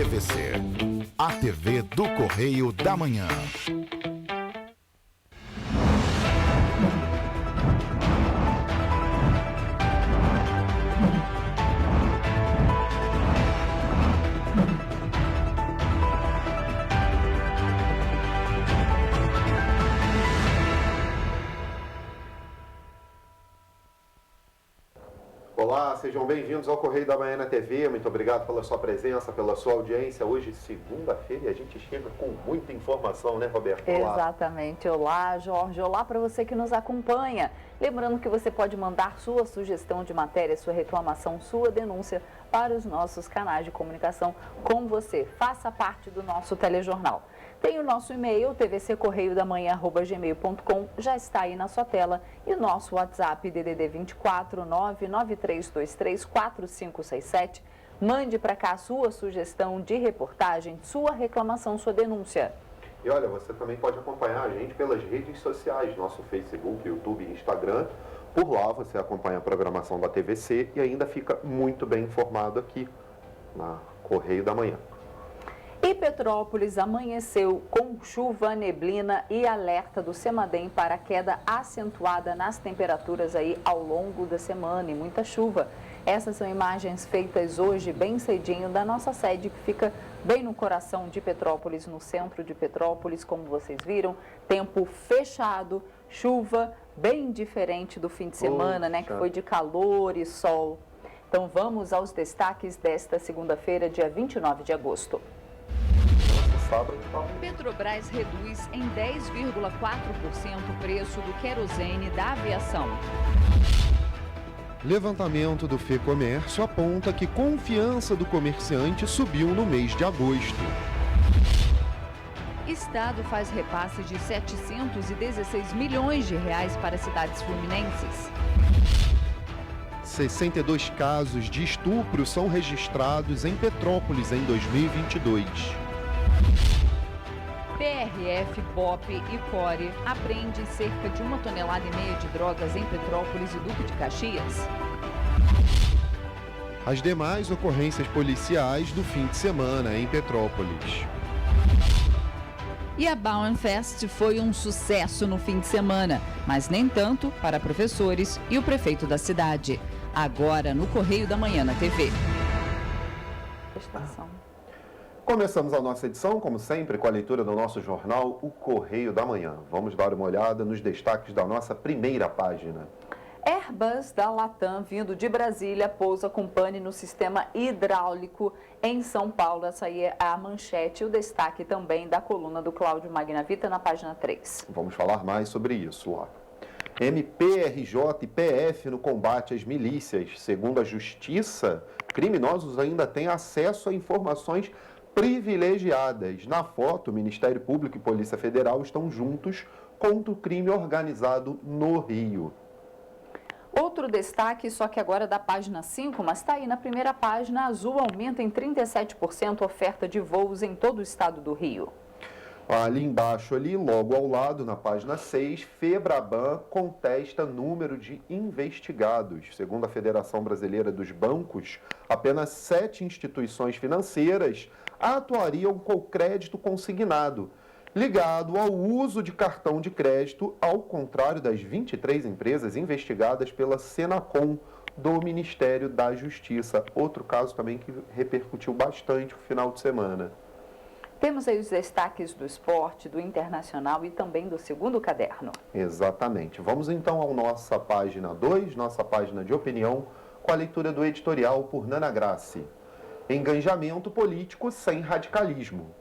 TVC, a TV do Correio da Manhã. Olá, sejam bem-vindos ao Correio da Manhã na TV. Muito obrigado pela sua presença, pela sua audiência. Hoje, segunda-feira, e a gente chega com muita informação, né, Roberto? Olá. Exatamente. Olá, Jorge. Olá para você que nos acompanha. Lembrando que você pode mandar sua sugestão de matéria, sua reclamação, sua denúncia para os nossos canais de comunicação com você. Faça parte do nosso telejornal. Tem o nosso e-mail, tvccorreiodamanhã@gmail.com, já está aí na sua tela. E o nosso WhatsApp, DDD 24 99323 4567. Mande para cá a sua sugestão de reportagem, sua reclamação, sua denúncia. E olha, você também pode acompanhar a gente pelas redes sociais, nosso Facebook, YouTube e Instagram. Por lá você acompanha a programação da TVC e ainda fica muito bem informado aqui na Correio da Manhã. E Petrópolis amanheceu com chuva, neblina e alerta do CEMADEM para queda acentuada nas temperaturas aí ao longo da semana e muita chuva. Essas são imagens feitas hoje bem cedinho da nossa sede, que fica bem no coração de Petrópolis, no centro de Petrópolis, como vocês viram. Tempo fechado, chuva bem diferente do fim de semana, né, que foi de calor e sol. Então vamos aos destaques desta segunda-feira, dia 29 de agosto. Petrobras reduz em 10,4% o preço do querosene da aviação. Levantamento do FEComércio aponta que confiança do comerciante subiu no mês de agosto. Estado faz repasse de 716 milhões de reais para cidades fluminenses. 62 casos de estupro são registrados em Petrópolis em 2022. PRF, BOP e CORE apreendem cerca de 1,5 tonelada de drogas em Petrópolis e Duque de Caxias. As demais ocorrências policiais do fim de semana em Petrópolis. E a Bauernfest foi um sucesso no fim de semana, mas nem tanto para professores e o prefeito da cidade. Agora no Correio da Manhã na TV. Começamos a nossa edição, como sempre, com a leitura do nosso jornal, O Correio da Manhã. Vamos dar uma olhada nos destaques da nossa primeira página. Airbus da Latam, vindo de Brasília, pousa com pane no sistema hidráulico em São Paulo. Essa aí é a manchete e o destaque também da coluna do Cláudio Magnavita na página 3. Vamos falar mais sobre isso lá. MPRJ e PF no combate às milícias. Segundo a Justiça, criminosos ainda têm acesso a informações privilegiadas. Na foto, o Ministério Público e Polícia Federal estão juntos contra o crime organizado no Rio. Outro destaque, só que agora da página 5, mas está aí na primeira página, Azul aumenta em 37% a oferta de voos em todo o estado do Rio. Ali embaixo, logo ao lado, na página 6, Febraban contesta número de investigados. Segundo a Federação Brasileira dos Bancos, apenas 7 instituições financeiras atuariam com crédito consignado, ligado ao uso de cartão de crédito, ao contrário das 23 empresas investigadas pela Senacom do Ministério da Justiça. Outro caso também que repercutiu bastante no final de semana. Temos aí os destaques do esporte, do internacional e também do segundo caderno. Exatamente. Vamos então à nossa página 2, nossa página de opinião, com a leitura do editorial por Nana Grassi. Engajamento político sem radicalismo.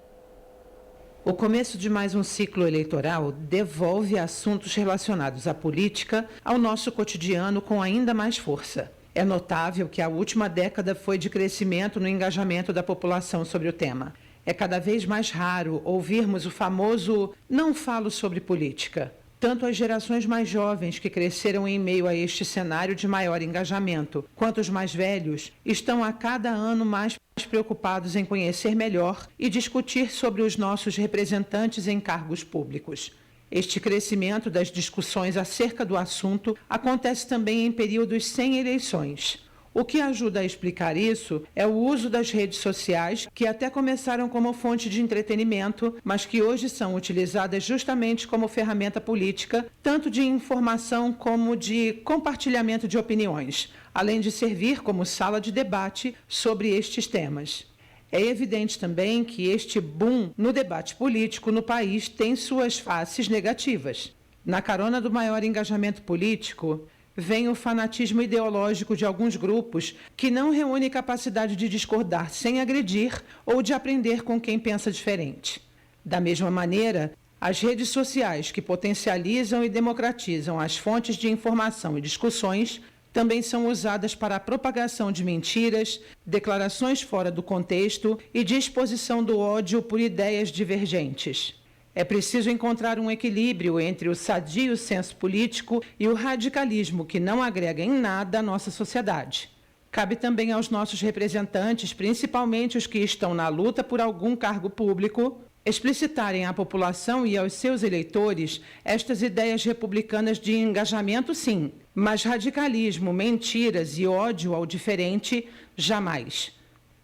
O começo de mais um ciclo eleitoral devolve assuntos relacionados à política ao nosso cotidiano com ainda mais força. É notável que a última década foi de crescimento no engajamento da população sobre o tema. É cada vez mais raro ouvirmos o famoso "não falo sobre política". Tanto as gerações mais jovens que cresceram em meio a este cenário de maior engajamento, quanto os mais velhos, estão a cada ano mais preocupados em conhecer melhor e discutir sobre os nossos representantes em cargos públicos. Este crescimento das discussões acerca do assunto acontece também em períodos sem eleições. O que ajuda a explicar isso é o uso das redes sociais, que até começaram como fonte de entretenimento, mas que hoje são utilizadas justamente como ferramenta política, tanto de informação como de compartilhamento de opiniões, além de servir como sala de debate sobre estes temas. É evidente também que este boom no debate político no país tem suas faces negativas. Na carona do maior engajamento político, vem o fanatismo ideológico de alguns grupos que não reúne capacidade de discordar sem agredir ou de aprender com quem pensa diferente. Da mesma maneira, as redes sociais que potencializam e democratizam as fontes de informação e discussões também são usadas para a propagação de mentiras, declarações fora do contexto e de exposição do ódio por ideias divergentes. É preciso encontrar um equilíbrio entre o sadio senso político e o radicalismo que não agrega em nada à nossa sociedade. Cabe também aos nossos representantes, principalmente os que estão na luta por algum cargo público, explicitarem à população e aos seus eleitores estas ideias republicanas de engajamento, sim, mas radicalismo, mentiras e ódio ao diferente, jamais.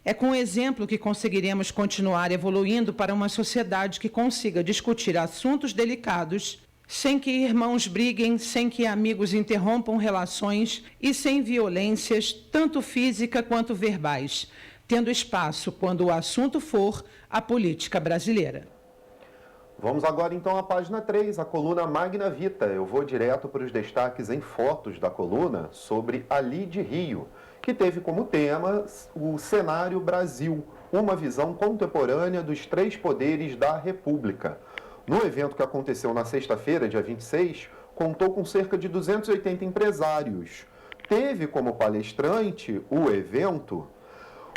É com o exemplo que conseguiremos continuar evoluindo para uma sociedade que consiga discutir assuntos delicados, sem que irmãos briguem, sem que amigos interrompam relações e sem violências, tanto física quanto verbais, tendo espaço, quando o assunto for, a política brasileira. Vamos agora então à página 3, a coluna Magna Vita. Eu vou direto para os destaques em fotos da coluna sobre a Lide Rio, que teve como tema o Cenário Brasil, uma visão contemporânea dos três poderes da República. No evento que aconteceu na sexta-feira, dia 26, contou com cerca de 280 empresários. Teve como palestrante o evento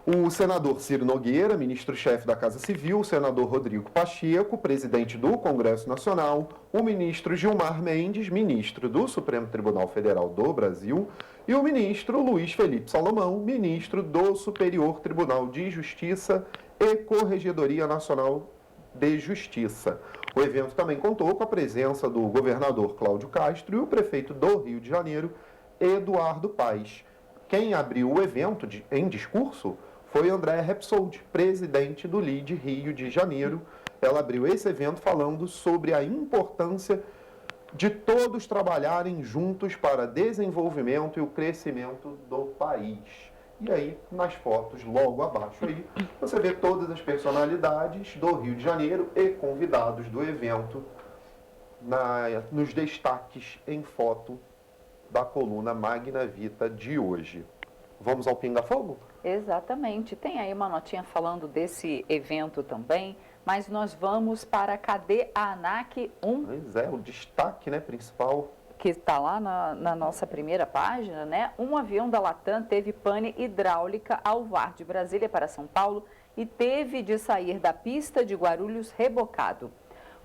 o senador Ciro Nogueira, ministro-chefe da Casa Civil, o senador Rodrigo Pacheco, presidente do Congresso Nacional, o ministro Gilmar Mendes, ministro do Supremo Tribunal Federal do Brasil, e o ministro Luiz Felipe Salomão, ministro do Superior Tribunal de Justiça e Corregedoria Nacional de Justiça. O evento também contou com a presença do governador Cláudio Castro e o prefeito do Rio de Janeiro, Eduardo Paes. Quem abriu o evento em discurso foi Andréa Repsold, presidente do Lide Rio de Janeiro. Ela abriu esse evento falando sobre a importância de todos trabalharem juntos para desenvolvimento e o crescimento do país. E aí, nas fotos logo abaixo aí, você vê todas as personalidades do Rio de Janeiro e convidados do evento nos destaques em foto da coluna Magna Vita de hoje. Vamos ao Pinga Fogo? Exatamente. Tem aí uma notinha falando desse evento também, mas nós vamos para Cadê a ANAC 1? Pois é, o destaque, né, principal. Que está lá na nossa primeira página, né? Um avião da Latam teve pane hidráulica ao voar de Brasília para São Paulo e teve de sair da pista de Guarulhos rebocado.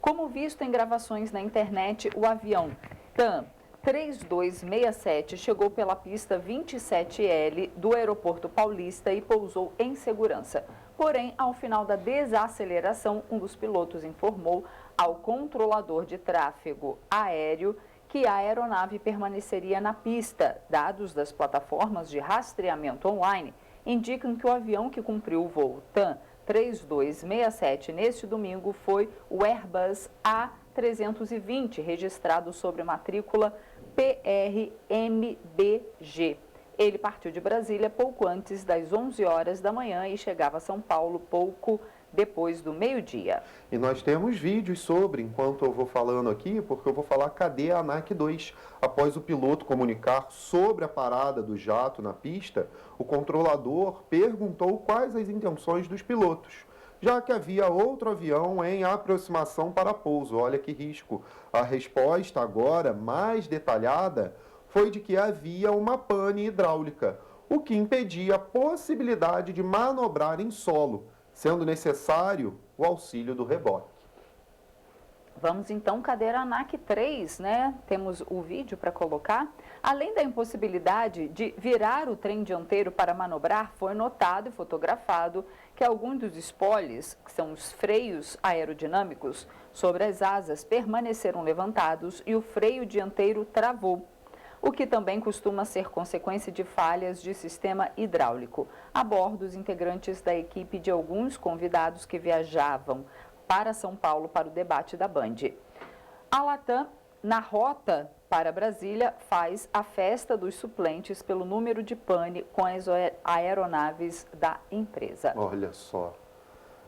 Como visto em gravações na internet, o avião TAM 3267 chegou pela pista 27L do Aeroporto Paulista e pousou em segurança. Porém, ao final da desaceleração, um dos pilotos informou ao controlador de tráfego aéreo que a aeronave permaneceria na pista. Dados das plataformas de rastreamento online indicam que o avião que cumpriu o voo TAM 3267 neste domingo foi o Airbus A320, registrado sobre matrícula PRMBG. Ele partiu de Brasília pouco antes das 11 horas da manhã e chegava a São Paulo pouco depois do meio-dia. E nós temos vídeos sobre, enquanto eu vou falando aqui, porque eu vou falar cadê a ANAC 2. Após o piloto comunicar sobre a parada do jato na pista, o controlador perguntou quais as intenções dos pilotos, já que havia outro avião em aproximação para pouso. Olha que risco. A resposta agora, mais detalhada, foi de que havia uma pane hidráulica, o que impedia a possibilidade de manobrar em solo, sendo necessário o auxílio do reboque. Vamos então, cadê a ANAC 3, né? Temos o vídeo para colocar. Além da impossibilidade de virar o trem dianteiro para manobrar, foi notado e fotografado que alguns dos spoilers, que são os freios aerodinâmicos, sobre as asas permaneceram levantados e o freio dianteiro travou. o que também costuma ser consequência de falhas de sistema hidráulico. A bordo, os integrantes da equipe de alguns convidados que viajavam para São Paulo para o debate da Band. A Latam, na rota para Brasília, faz a festa dos suplentes pelo número de pane com as aeronaves da empresa. Olha só.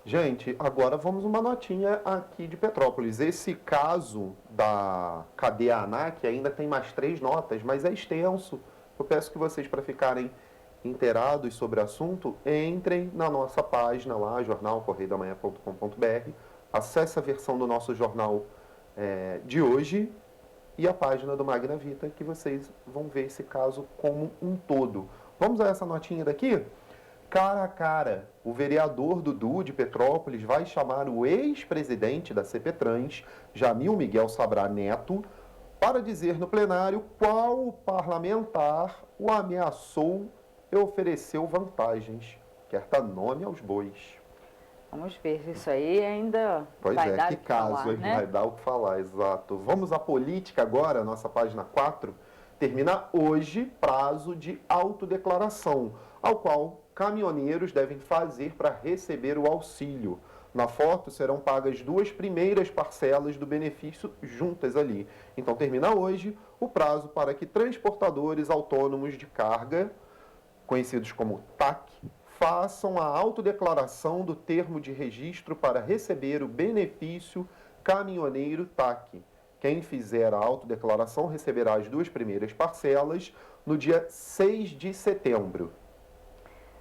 Gente, agora vamos uma notinha aqui de Petrópolis. Esse caso da cadeia ANAC ainda tem mais 3 notas, mas é extenso. Eu peço que vocês, para ficarem inteirados sobre o assunto, entrem na nossa página lá, jornalcorreiodamanhã.com.br, acesse a versão do nosso jornal de hoje e a página do Magna Vita, que vocês vão ver esse caso como um todo. Vamos a essa notinha daqui? Cara a cara, o vereador Dudu de Petrópolis vai chamar o ex-presidente da CPTrans, Jamil Miguel Sabrá Neto, para dizer no plenário qual parlamentar o ameaçou e ofereceu vantagens. Quer dar nome aos bois. Vamos ver, isso aí ainda Pois vai dar que o que caso, falar, hein? né? Vai dar o que falar, exato. Vamos à política agora, nossa página 4. Termina hoje prazo de autodeclaração, ao qual caminhoneiros devem fazer para receber o auxílio. Na foto serão pagas 2 primeiras parcelas do benefício juntas ali. Então termina hoje o prazo para que transportadores autônomos de carga, conhecidos como TAC, façam a autodeclaração do termo de registro para receber o benefício caminhoneiro TAC. Quem fizer a autodeclaração receberá as 2 primeiras parcelas no dia 6 de setembro.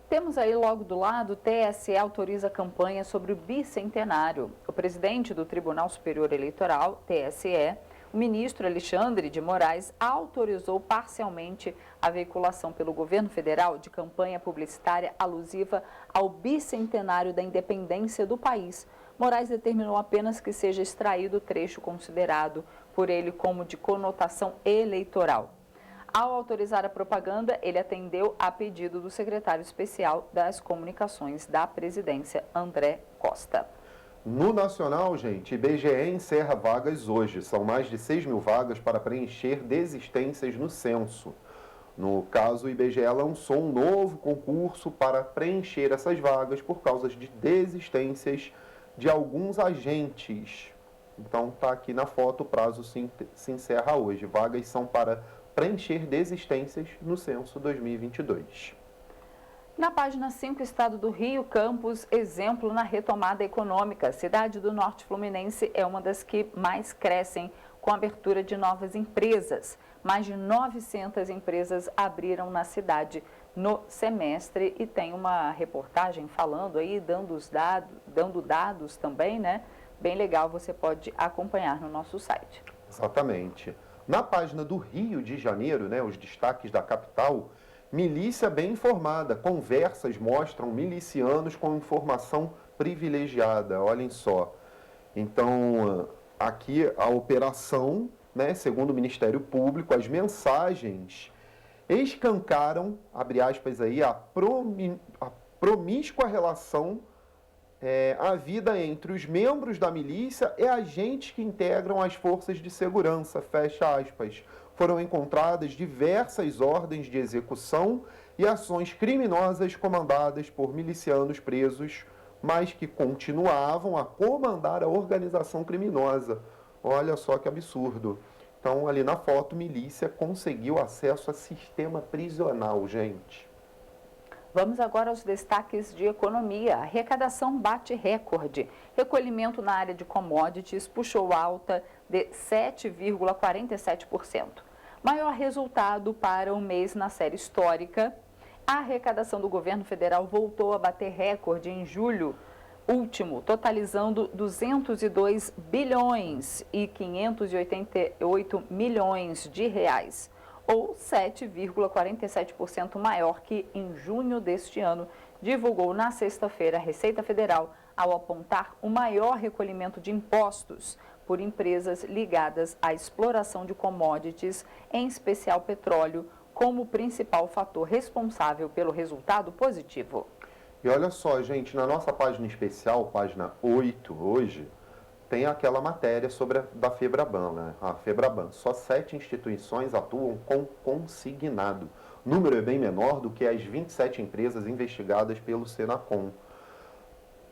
Temos aí logo do lado, o TSE autoriza a campanha sobre o bicentenário. O presidente do Tribunal Superior Eleitoral, TSE, o ministro Alexandre de Moraes, autorizou parcialmente a veiculação pelo governo federal de campanha publicitária alusiva ao bicentenário da independência do país. Moraes determinou apenas que seja extraído o trecho considerado por ele como de conotação eleitoral. Ao autorizar a propaganda, ele atendeu a pedido do secretário especial das comunicações da presidência, André Costa. No nacional, gente, IBGE encerra vagas hoje. São mais de 6 mil vagas para preencher desistências no censo. No caso, o IBGE lançou um novo concurso para preencher essas vagas por causa de desistências de alguns agentes. Então, está aqui na foto, o prazo se encerra hoje. Vagas são para preencher desistências no censo 2022. Na página 5, Estado do Rio, Campos, exemplo na retomada econômica. A cidade do Norte Fluminense é uma das que mais crescem com a abertura de novas empresas. Mais de 900 empresas abriram na cidade no semestre e tem uma reportagem falando aí, dando dados também, né? Bem legal, você pode acompanhar no nosso site. Exatamente. Na página do Rio de Janeiro, né, os destaques da capital, milícia bem informada. Conversas mostram milicianos com informação privilegiada. Olhem só. Então, aqui a operação, né, segundo o Ministério Público, as mensagens escancaram, abre aspas aí, a promíscua relação havida entre os membros da milícia e agentes que integram as forças de segurança, fecha aspas. Foram encontradas diversas ordens de execução e ações criminosas comandadas por milicianos presos, mas que continuavam a comandar a organização criminosa. Olha só que absurdo. Então, ali na foto, milícia conseguiu acesso a sistema prisional, gente. Vamos agora aos destaques de economia. A arrecadação bate recorde. Recolhimento na área de commodities puxou alta de 7,47%. Maior resultado para o mês na série histórica. A arrecadação do governo federal voltou a bater recorde em julho último, totalizando 202 bilhões e 588 milhões de reais, ou 7,47% maior que em junho deste ano, divulgou na sexta-feira a Receita Federal ao apontar o maior recolhimento de impostos por empresas ligadas à exploração de commodities, em especial petróleo, como principal fator responsável pelo resultado positivo. E olha só, gente, na nossa página especial, página 8, hoje, tem aquela matéria da FEBRABAN, né? A FEBRABAN, só 7 instituições atuam com consignado. O número é bem menor do que as 27 empresas investigadas pelo Senacom.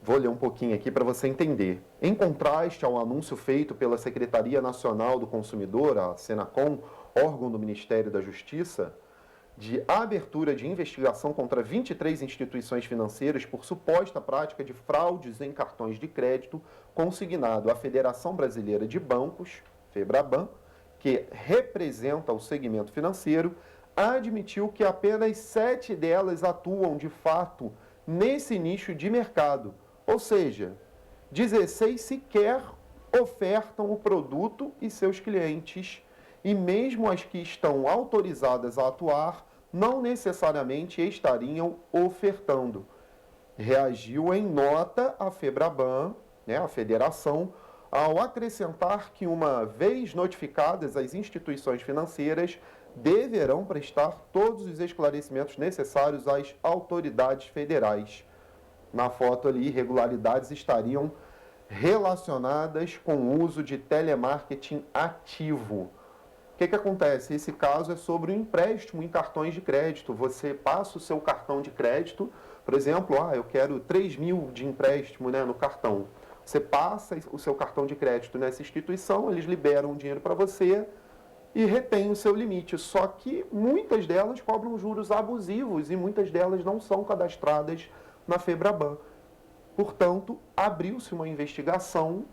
Vou ler um pouquinho aqui para você entender. Em contraste ao anúncio feito pela Secretaria Nacional do Consumidor, a Senacom, órgão do Ministério da Justiça, de abertura de investigação contra 23 instituições financeiras por suposta prática de fraudes em cartões de crédito, consignado à Federação Brasileira de Bancos, FEBRABAN, que representa o segmento financeiro, admitiu que apenas 7 delas atuam de fato nesse nicho de mercado, ou seja, 16 sequer ofertam o produto e seus clientes, e mesmo as que estão autorizadas a atuar, não necessariamente estariam ofertando. Reagiu em nota a FEBRABAN, né, a federação, ao acrescentar que, uma vez notificadas, as instituições financeiras deverão prestar todos os esclarecimentos necessários às autoridades federais. Na foto ali, irregularidades estariam relacionadas com o uso de telemarketing ativo. O que acontece? Esse caso é sobre o empréstimo em cartões de crédito. Você passa o seu cartão de crédito, por exemplo, eu quero 3.000 de empréstimo, né, no cartão. Você passa o seu cartão de crédito nessa instituição, eles liberam o dinheiro para você e retém o seu limite. Só que muitas delas cobram juros abusivos e muitas delas não são cadastradas na FEBRABAN. Portanto, abriu-se uma investigação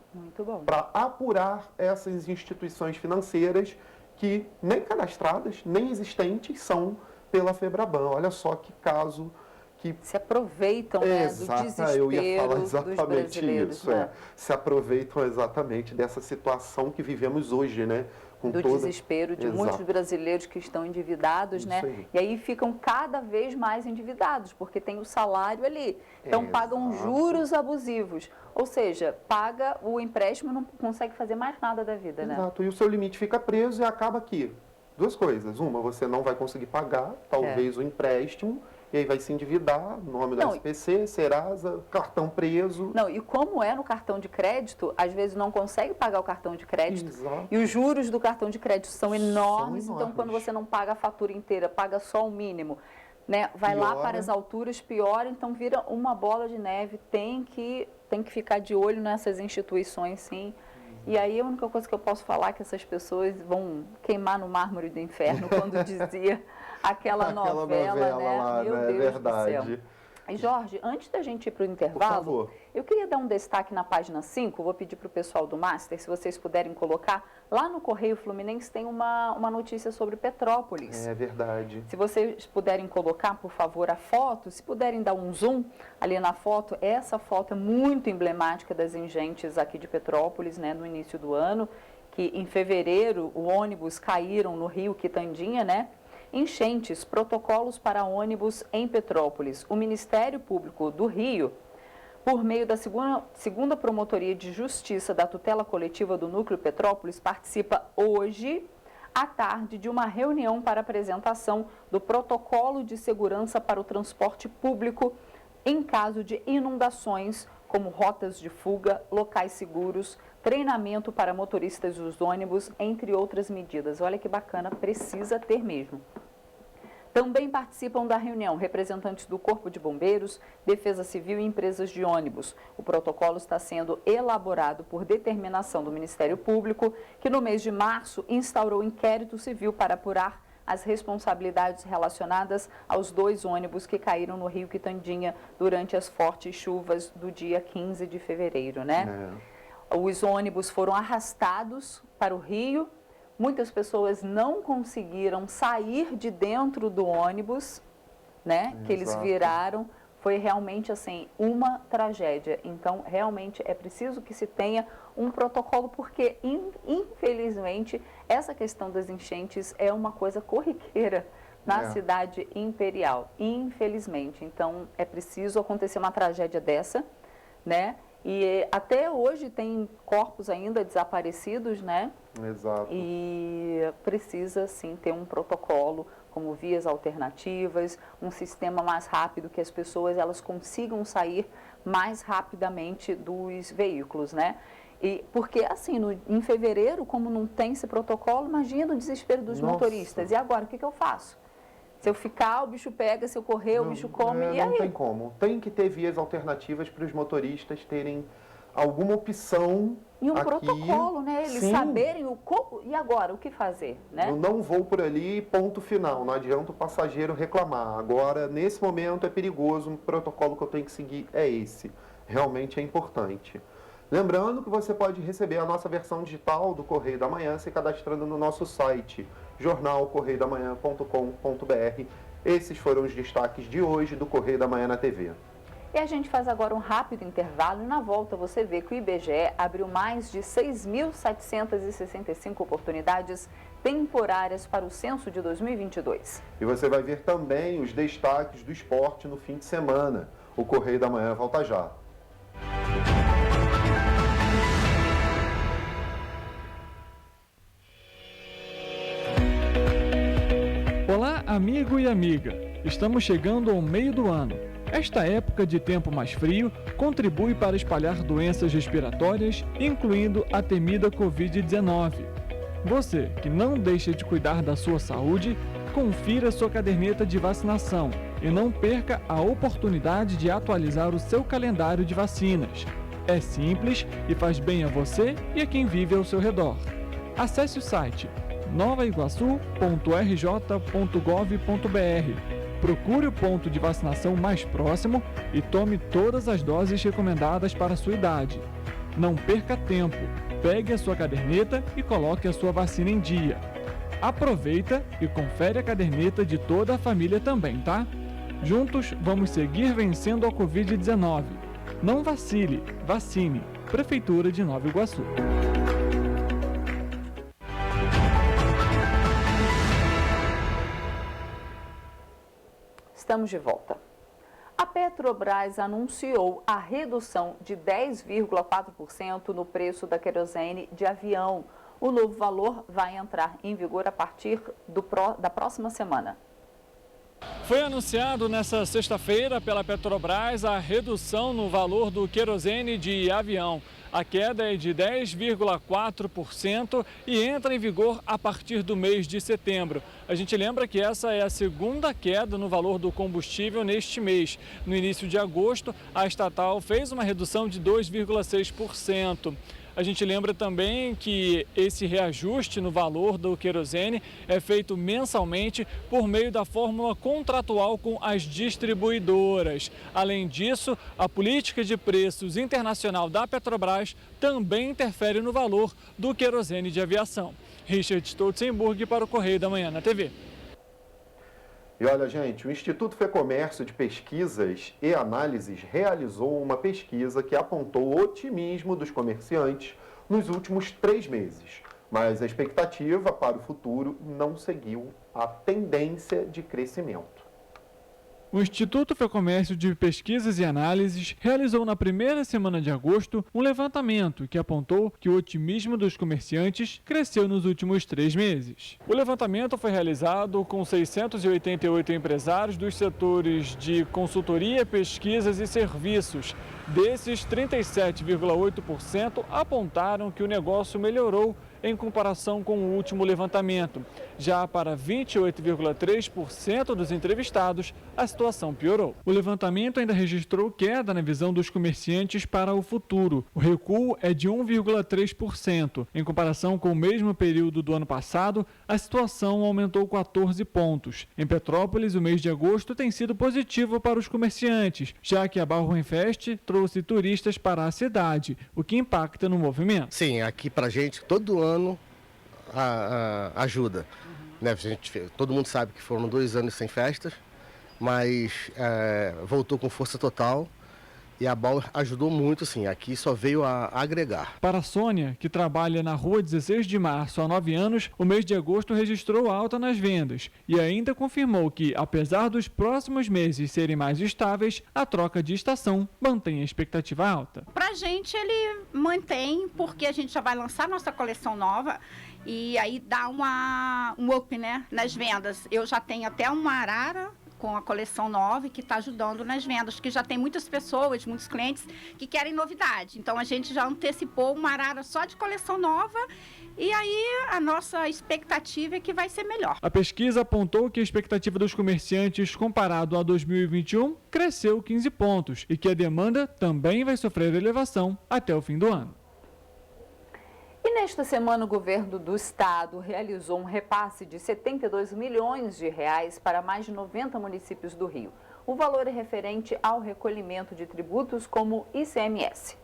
para apurar essas instituições financeiras que nem cadastradas, nem existentes são pela FEBRABAN. Olha só que caso que... Se aproveitam, né, do desespero eu ia falar exatamente dos brasileiros. Isso, né? Se aproveitam exatamente dessa situação que vivemos hoje, né? Com do desespero de muitos brasileiros que estão endividados, né? Aí. E aí ficam cada vez mais endividados, porque tem o salário ali. Então pagam juros abusivos. Ou seja, paga o empréstimo e não consegue fazer mais nada da vida, né? Exato. E o seu limite fica preso e acaba aqui. Duas coisas. Uma, você não vai conseguir pagar, talvez, o empréstimo, e aí vai se endividar, nome do SPC, Serasa, cartão preso. Não, e como é no cartão de crédito, às vezes não consegue pagar o cartão de crédito. Exato. E os juros do cartão de crédito são enormes. Então, quando você não paga a fatura inteira, paga só o mínimo, né? Vai lá para as alturas, piora, então vira uma bola de neve. Tem que ficar de olho nessas instituições, sim. E aí a única coisa que eu posso falar é que essas pessoas vão queimar no mármore do inferno, quando dizia aquela novela, né? Lá, Meu né? Deus Verdade. do céu. E Jorge, antes da gente ir para o intervalo, eu queria dar um destaque na página 5, vou pedir para o pessoal do Master, se vocês puderem colocar, lá no Correio Fluminense tem uma notícia sobre Petrópolis. É verdade. Se vocês puderem colocar, por favor, a foto, se puderem dar um zoom ali na foto, essa foto é muito emblemática das enchentes aqui de Petrópolis, né, no início do ano, que em fevereiro o ônibus caíram no rio Quitandinha, né? Enchentes, protocolos para ônibus em Petrópolis. O Ministério Público do Rio, por meio da segunda Promotoria de Justiça da Tutela Coletiva do Núcleo Petrópolis, participa hoje à tarde de uma reunião para apresentação do protocolo de segurança para o transporte público em caso de inundações, como rotas de fuga, locais seguros, treinamento para motoristas dos ônibus, entre outras medidas. Olha que bacana, precisa ter mesmo. Também participam da reunião representantes do Corpo de Bombeiros, Defesa Civil e empresas de ônibus. O protocolo está sendo elaborado por determinação do Ministério Público, que no mês de março instaurou inquérito civil para apurar as responsabilidades relacionadas aos 2 ônibus que caíram no Rio Quitandinha durante as fortes chuvas do dia 15 de fevereiro, né? Os ônibus foram arrastados para o rio. Muitas pessoas não conseguiram sair de dentro do ônibus, né? Que eles viraram. Foi realmente, assim, uma tragédia. Então, realmente, é preciso que se tenha um protocolo, porque, infelizmente, essa questão das enchentes é uma coisa corriqueira na cidade imperial. Infelizmente. Então, é preciso acontecer uma tragédia dessa, né? E até hoje tem corpos ainda desaparecidos, né? Exato. E precisa, sim, ter um protocolo, como vias alternativas, um sistema mais rápido, que as pessoas elas consigam sair mais rapidamente dos veículos, né? E porque assim, em fevereiro, como não tem esse protocolo, imagina o desespero dos motoristas. E agora, o que eu faço? Se eu ficar, o bicho pega, se eu correr, o bicho come, e aí? Não tem como. Tem que ter vias alternativas para os motoristas terem alguma opção. E um aqui, protocolo, né? Eles sim, saberem o como. E agora, o que fazer, né? Eu não vou por ali, ponto final. Não adianta o passageiro reclamar. Agora, nesse momento, é perigoso. O protocolo que eu tenho que seguir é esse. Realmente é importante. Lembrando que você pode receber a nossa versão digital do Correio da Manhã se cadastrando no nosso site, jornalcorreiodamanhã.com.br. Esses foram os destaques de hoje do Correio da Manhã na TV. E a gente faz agora um rápido intervalo e na volta você vê que o IBGE abriu mais de 6.765 oportunidades temporárias para o censo de 2022. E você vai ver também os destaques do esporte no fim de semana. O Correio da Manhã volta já. Olá, amigo e amiga! Estamos chegando ao meio do ano. Esta época de tempo mais frio contribui para espalhar doenças respiratórias, incluindo a temida Covid-19. Você que não deixa de cuidar da sua saúde, confira sua caderneta de vacinação e não perca a oportunidade de atualizar o seu calendário de vacinas. É simples e faz bem a você e a quem vive ao seu redor. Acesse o site novaiguaçu.rj.gov.br. Procure o ponto de vacinação mais próximo e tome todas as doses recomendadas para a sua idade. Não perca tempo, pegue a sua caderneta e coloque a sua vacina em dia. Aproveita e confere a caderneta de toda a família também, tá? Juntos vamos seguir vencendo a Covid-19. Não vacile, vacine. Prefeitura de Nova Iguaçu. Estamos de volta. A Petrobras anunciou a redução de 10,4% no preço da querosene de avião. O novo valor vai entrar em vigor a partir da próxima semana. Foi anunciado nesta sexta-feira pela Petrobras a redução no valor do querosene de avião. A queda é de 10,4% e entra em vigor a partir do mês de setembro. A gente lembra que essa é a segunda queda no valor do combustível neste mês. No início de agosto, a estatal fez uma redução de 2,6%. A gente lembra também que esse reajuste no valor do querosene é feito mensalmente por meio da fórmula contratual com as distribuidoras. Além disso, a política de preços internacional da Petrobras também interfere no valor do querosene de aviação. Richard Stolzenburg para o Correio da Manhã na TV. E olha, gente, o Instituto Fecomércio de Pesquisas e Análises realizou uma pesquisa que apontou o otimismo dos comerciantes nos últimos 3 meses. Mas a expectativa para o futuro não seguiu a tendência de crescimento. O Instituto Fecomércio de Pesquisas e Análises realizou na primeira semana de agosto um levantamento que apontou que o otimismo dos comerciantes cresceu nos últimos 3 meses. O levantamento foi realizado com 688 empresários dos setores de consultoria, pesquisas e serviços. Desses, 37,8% apontaram que o negócio melhorou em comparação com o último levantamento. Já para 28,3% dos entrevistados, a situação piorou. O levantamento ainda registrou queda na visão dos comerciantes para o futuro. O recuo é de 1,3%. Em comparação com o mesmo período do ano passado, a situação aumentou 14 pontos. Em Petrópolis, o mês de agosto tem sido positivo para os comerciantes, já que a Barroenfest trouxe turistas para a cidade, o que impacta no movimento. Sim, aqui pra gente, todo ano ajuda. Né? Todo mundo sabe que foram 2 anos sem festas, mas voltou com força total e a Bauer ajudou muito, sim. Aqui só veio a agregar. Para a Sônia, que trabalha na rua 16 de março há 9 anos, o mês de agosto registrou alta nas vendas e ainda confirmou que, apesar dos próximos meses serem mais estáveis, a troca de estação mantém a expectativa alta. Para a gente ele mantém, porque a gente já vai lançar nossa coleção nova e aí dá um up, né, nas vendas. Eu já tenho até uma arara com a coleção nova e que está ajudando nas vendas, que já tem muitas pessoas, muitos clientes que querem novidade. Então a gente já antecipou uma arara só de coleção nova e aí a nossa expectativa é que vai ser melhor. A pesquisa apontou que a expectativa dos comerciantes comparado a 2021 cresceu 15 pontos e que a demanda também vai sofrer elevação até o fim do ano. E nesta semana o governo do estado realizou um repasse de 72 milhões de reais para mais de 90 municípios do Rio. O valor é referente ao recolhimento de tributos como ICMS.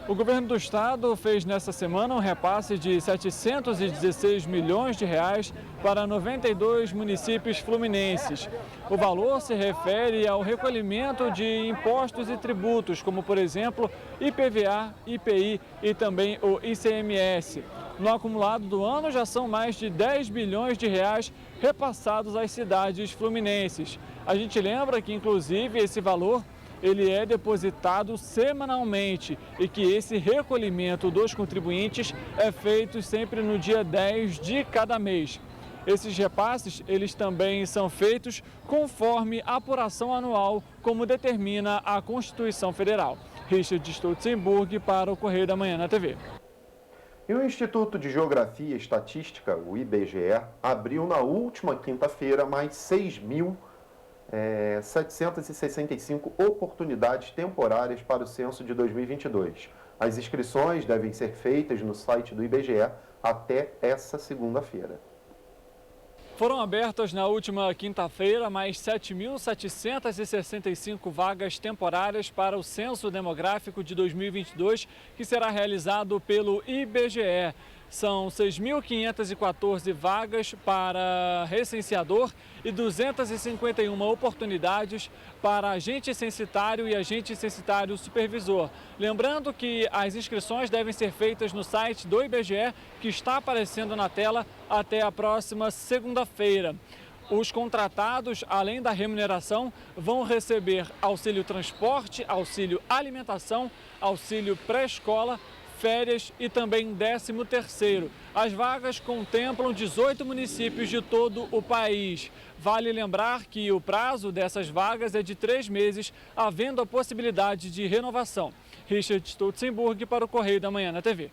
O governo do estado fez nesta semana um repasse de 716 milhões de reais para 92 municípios fluminenses. O valor se refere ao recolhimento de impostos e tributos, como por exemplo IPVA, IPI e também o ICMS. No acumulado do ano já são mais de 10 bilhões de reais repassados às cidades fluminenses. A gente lembra que inclusive esse valor ele é depositado semanalmente e que esse recolhimento dos contribuintes é feito sempre no dia 10 de cada mês. Esses repasses, eles também são feitos conforme a apuração anual, como determina a Constituição Federal. Richard Stolzenburg para o Correio da Manhã na TV. E o Instituto de Geografia e Estatística, o IBGE, abriu na última quinta-feira mais 6.765 oportunidades temporárias para o censo de 2022. As inscrições devem ser feitas no site do IBGE até essa segunda-feira. Foram abertas na última quinta-feira mais 7.765 vagas temporárias para o Censo Demográfico de 2022, que será realizado pelo IBGE. São 6.514 vagas para recenseador e 251 oportunidades para agente censitário e agente censitário supervisor. Lembrando que as inscrições devem ser feitas no site do IBGE, que está aparecendo na tela, até a próxima segunda-feira. Os contratados, além da remuneração, vão receber auxílio transporte, auxílio alimentação, auxílio pré-escola, férias e também 13º. As vagas contemplam 18 municípios de todo o país. Vale lembrar que o prazo dessas vagas é de 3 meses, havendo a possibilidade de renovação. Richard Stolzenburg para o Correio da Manhã na TV.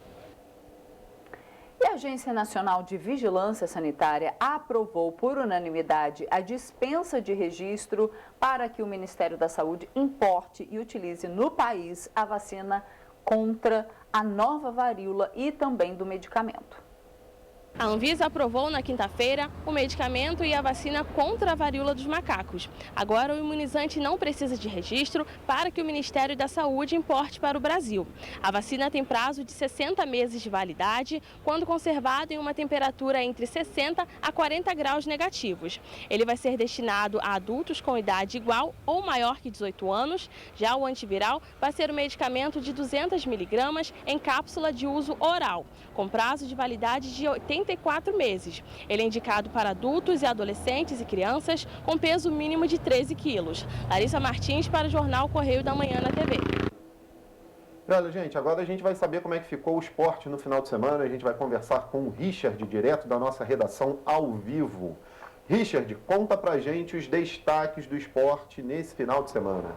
E a Agência Nacional de Vigilância Sanitária aprovou por unanimidade a dispensa de registro para que o Ministério da Saúde importe e utilize no país a vacina contra a nova varíola e também do medicamento. A Anvisa aprovou na quinta-feira o medicamento e a vacina contra a varíola dos macacos. Agora o imunizante não precisa de registro para que o Ministério da Saúde importe para o Brasil. A vacina tem prazo de 60 meses de validade, quando conservado em uma temperatura entre 60 a 40 graus negativos. Ele vai ser destinado a adultos com idade igual ou maior que 18 anos. Já o antiviral vai ser um medicamento de 200 miligramas em cápsula de uso oral, com prazo de validade de 84 meses. Ele é indicado para adultos e adolescentes e crianças com peso mínimo de 13 quilos. Larissa Martins para o Jornal Correio da Manhã na TV. Olha, gente, agora a gente vai saber como é que ficou o esporte no final de semana. A gente vai conversar com o Richard, direto da nossa redação ao vivo. Richard, conta pra gente os destaques do esporte nesse final de semana.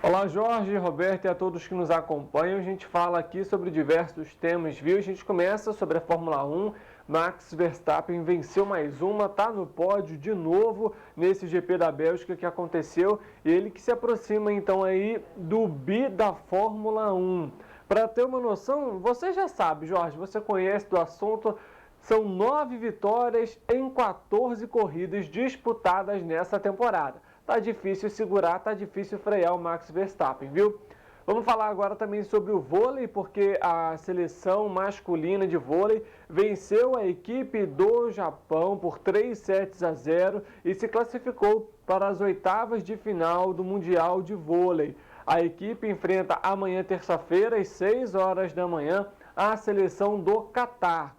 Olá Jorge, Roberto e a todos que nos acompanham. A gente fala aqui sobre diversos temas, viu? A gente começa sobre a Fórmula 1. Max Verstappen venceu mais uma, tá no pódio de novo nesse GP da Bélgica que aconteceu. E ele que se aproxima então aí do bi da Fórmula 1. Para ter uma noção, você já sabe, Jorge, você conhece do assunto. São 9 vitórias em 14 corridas disputadas nessa temporada. Tá difícil segurar, tá difícil frear o Max Verstappen, viu? Vamos falar agora também sobre o vôlei, porque a seleção masculina de vôlei venceu a equipe do Japão por 3-0 e se classificou para as oitavas de final do Mundial de Vôlei. A equipe enfrenta amanhã, terça-feira, às 6 horas da manhã, a seleção do Catar.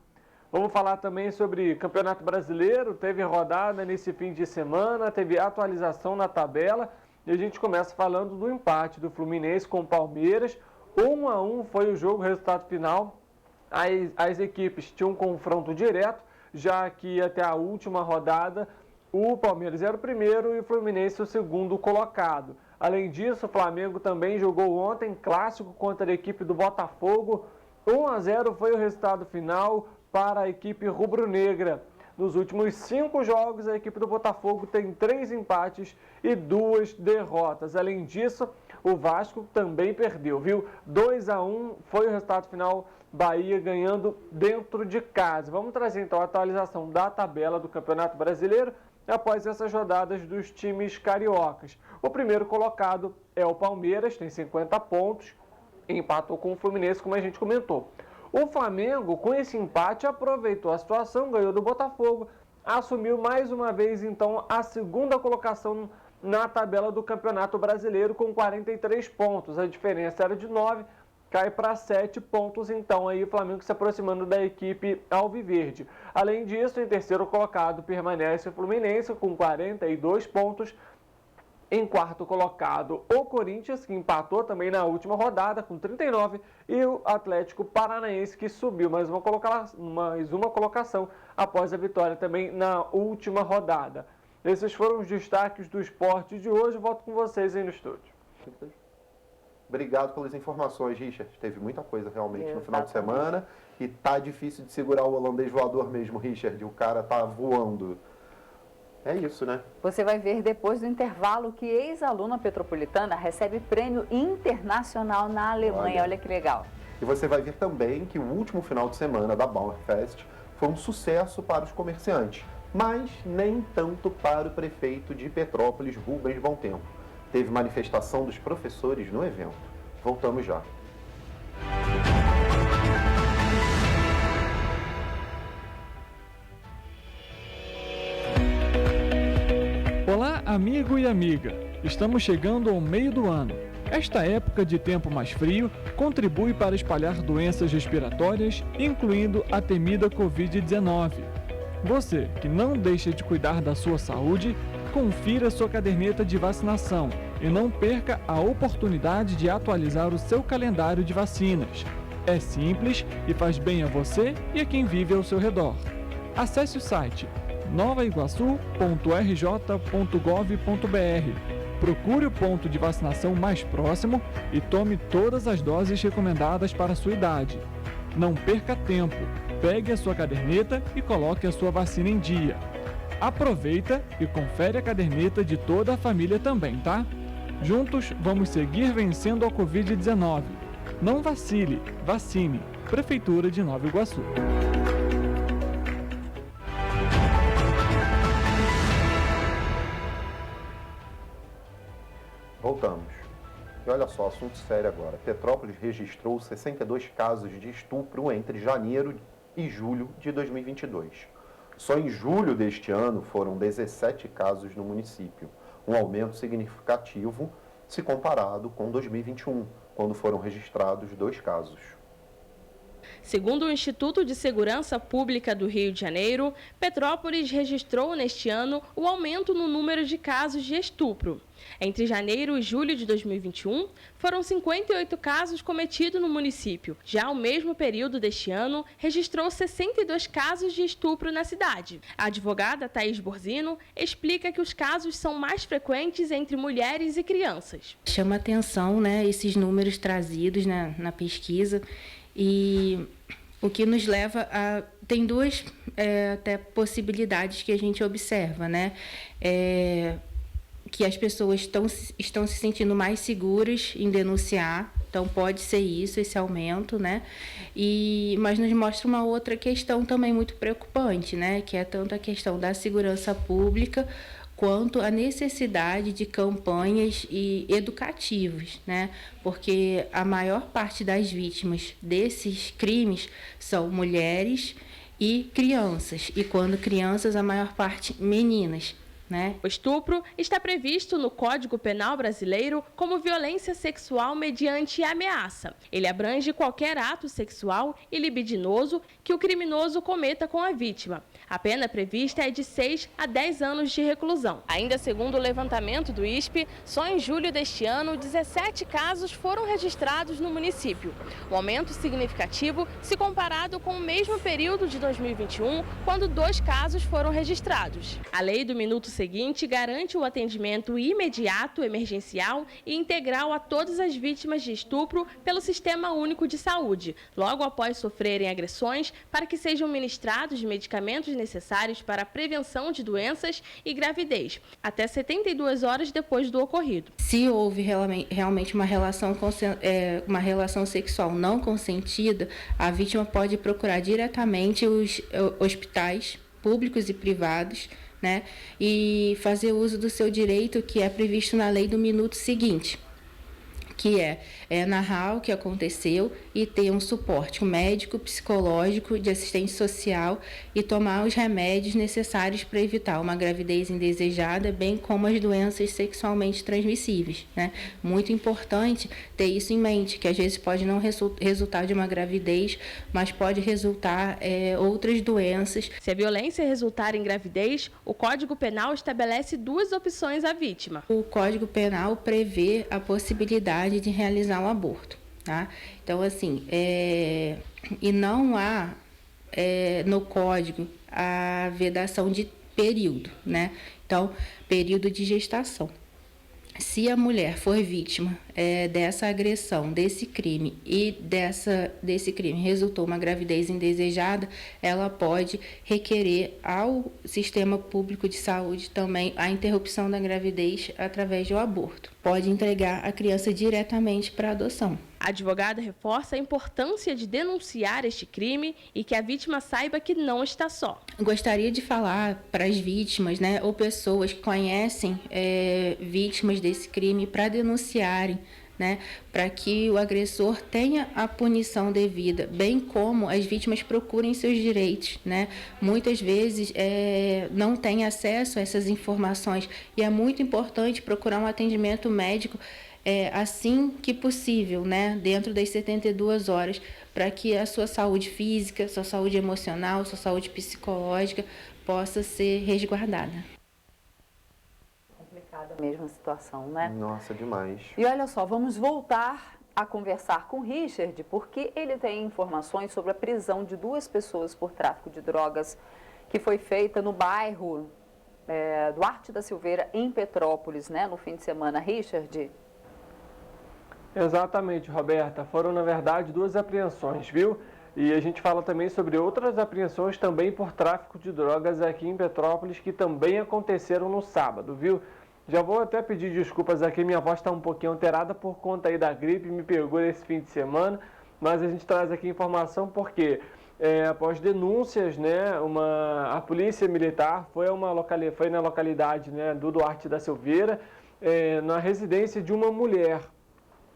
Vamos falar também sobre Campeonato Brasileiro, teve rodada nesse fim de semana, teve atualização na tabela e a gente começa falando do empate do Fluminense com o Palmeiras. 1-1 foi o jogo, resultado final. As equipes tinham um confronto direto, já que até a última rodada o Palmeiras era o primeiro e o Fluminense o segundo colocado. Além disso, o Flamengo também jogou ontem clássico contra a equipe do Botafogo. 1-0 foi o resultado final para a equipe rubro-negra. Nos últimos 5 jogos, a equipe do Botafogo tem 3 empates e 2 derrotas. Além disso, o Vasco também perdeu, viu? 2-1 foi o resultado final, Bahia ganhando dentro de casa. Vamos trazer então a atualização da tabela do Campeonato Brasileiro após essas rodadas dos times cariocas. O primeiro colocado é o Palmeiras, tem 50 pontos, empatou com o Fluminense, como a gente comentou. O Flamengo, com esse empate, aproveitou a situação, ganhou do Botafogo, assumiu mais uma vez, então, a segunda colocação na tabela do Campeonato Brasileiro com 43 pontos. A diferença era de 9, cai para 7 pontos, então, aí o Flamengo se aproximando da equipe alviverde. Além disso, em terceiro colocado permanece o Fluminense com 42 pontos. Em quarto colocado, o Corinthians, que empatou também na última rodada com 39, e o Atlético Paranaense, que subiu mais uma colocação após a vitória também na última rodada. Esses foram os destaques do esporte de hoje. Volto com vocês aí no estúdio. Obrigado pelas informações, Richard. Teve muita coisa realmente no final de semana e tá difícil de segurar o holandês voador mesmo, Richard. O cara tá voando. É isso, né? Você vai ver depois do intervalo que ex-aluna petropolitana recebe prêmio internacional na Alemanha. Olha que legal. E você vai ver também que o último final de semana da Bauerfest foi um sucesso para os comerciantes, mas nem tanto para o prefeito de Petrópolis, Rubens Bom Tempo. Teve manifestação dos professores no evento. Voltamos já. Olá, amigo e amiga! Estamos chegando ao meio do ano. Esta época de tempo mais frio contribui para espalhar doenças respiratórias, incluindo a temida Covid-19. Você, que não deixa de cuidar da sua saúde, confira sua caderneta de vacinação e não perca a oportunidade de atualizar o seu calendário de vacinas. É simples e faz bem a você e a quem vive ao seu redor. Acesse o site novaiguaçu.rj.gov.br. Procure o ponto de vacinação mais próximo e tome todas as doses recomendadas para a sua idade. Não perca tempo, pegue a sua caderneta e coloque a sua vacina em dia. Aproveita e confere a caderneta de toda a família também, tá? Juntos vamos seguir vencendo a Covid-19. Não vacile, vacine. Prefeitura de Nova Iguaçu. Voltamos. E olha só, assunto sério agora. Petrópolis registrou 62 casos de estupro entre janeiro e julho de 2022. Só em julho deste ano foram 17 casos no município, um aumento significativo se comparado com 2021, quando foram registrados 2 casos. Segundo o Instituto de Segurança Pública do Rio de Janeiro, Petrópolis registrou neste ano o aumento no número de casos de estupro. Entre janeiro e julho de 2021, foram 58 casos cometidos no município. Já o mesmo período deste ano, registrou 62 casos de estupro na cidade. A advogada Thaís Borzino explica que os casos são mais frequentes entre mulheres e crianças. Chama atenção, né, esses números trazidos na pesquisa. E o que nos leva a... Tem duas até possibilidades que a gente observa, né? Que as pessoas estão se sentindo mais seguras em denunciar. Então, pode ser isso, esse aumento, né? Mas nos mostra uma outra questão também muito preocupante, né? Que é tanto a questão da segurança pública quanto a necessidade de campanhas educativas, né? Porque a maior parte das vítimas desses crimes são mulheres e crianças, e quando crianças, a maior parte meninas. O estupro está previsto no Código Penal brasileiro como violência sexual mediante ameaça. Ele abrange qualquer ato sexual e libidinoso que o criminoso cometa com a vítima. A pena prevista é de 6 a 10 anos de reclusão. Ainda segundo o levantamento do ISP, só em julho deste ano, 17 casos foram registrados no município. Um aumento significativo se comparado com o mesmo período de 2021, quando 2 casos foram registrados. A lei do minuto seguinte garante o atendimento imediato, emergencial e integral a todas as vítimas de estupro pelo Sistema Único de Saúde, logo após sofrerem agressões, para que sejam ministrados medicamentos necessários para a prevenção de doenças e gravidez, até 72 horas depois do ocorrido. Se houve realmente uma relação sexual não consentida, a vítima pode procurar diretamente os hospitais públicos e privados, né, e fazer uso do seu direito que é previsto na lei do minuto seguinte, que é narrar o que aconteceu e ter um suporte médico, psicológico, de assistente social e tomar os remédios necessários para evitar uma gravidez indesejada, bem como as doenças sexualmente transmissíveis, né? Muito importante ter isso em mente, que às vezes pode não resultar de uma gravidez, mas pode resultar outras doenças. Se a violência resultar em gravidez, o Código Penal estabelece 2 opções à vítima. O Código Penal prevê a possibilidade de realizar um aborto, tá? Então, assim, e não há no Código a vedação de período, né? Então, período de gestação. Se a mulher for vítima dessa agressão, desse crime e desse crime resultou uma gravidez indesejada, ela pode requerer ao Sistema Público de Saúde também a interrupção da gravidez através do aborto. Pode entregar a criança diretamente para adoção. A advogada reforça a importância de denunciar este crime e que a vítima saiba que não está só. Gostaria de falar para as vítimas, né, ou pessoas que conhecem vítimas desse crime para denunciarem, né, para que o agressor tenha a punição devida, bem como as vítimas procurem seus direitos, né? Muitas vezes não têm acesso a essas informações e é muito importante procurar um atendimento médico assim que possível, né, dentro das 72 horas, para que a sua saúde física, sua saúde emocional, sua saúde psicológica possa ser resguardada. Complicada mesmo a situação, né? Nossa, demais. E olha só, vamos voltar a conversar com o Richard, porque ele tem informações sobre a prisão de 2 pessoas por tráfico de drogas que foi feita no bairro Duarte da Silveira, em Petrópolis, né, no fim de semana. Richard? Exatamente, Roberta. Foram, na verdade, 2 apreensões, viu? E a gente fala também sobre outras apreensões também por tráfico de drogas aqui em Petrópolis, que também aconteceram no sábado, viu? Já vou até pedir desculpas aqui, minha voz está um pouquinho alterada por conta aí da gripe, me pegou esse fim de semana, mas a gente traz aqui informação porque após denúncias, né, a polícia militar foi na localidade, né, do Duarte da Silveira, na residência de uma mulher,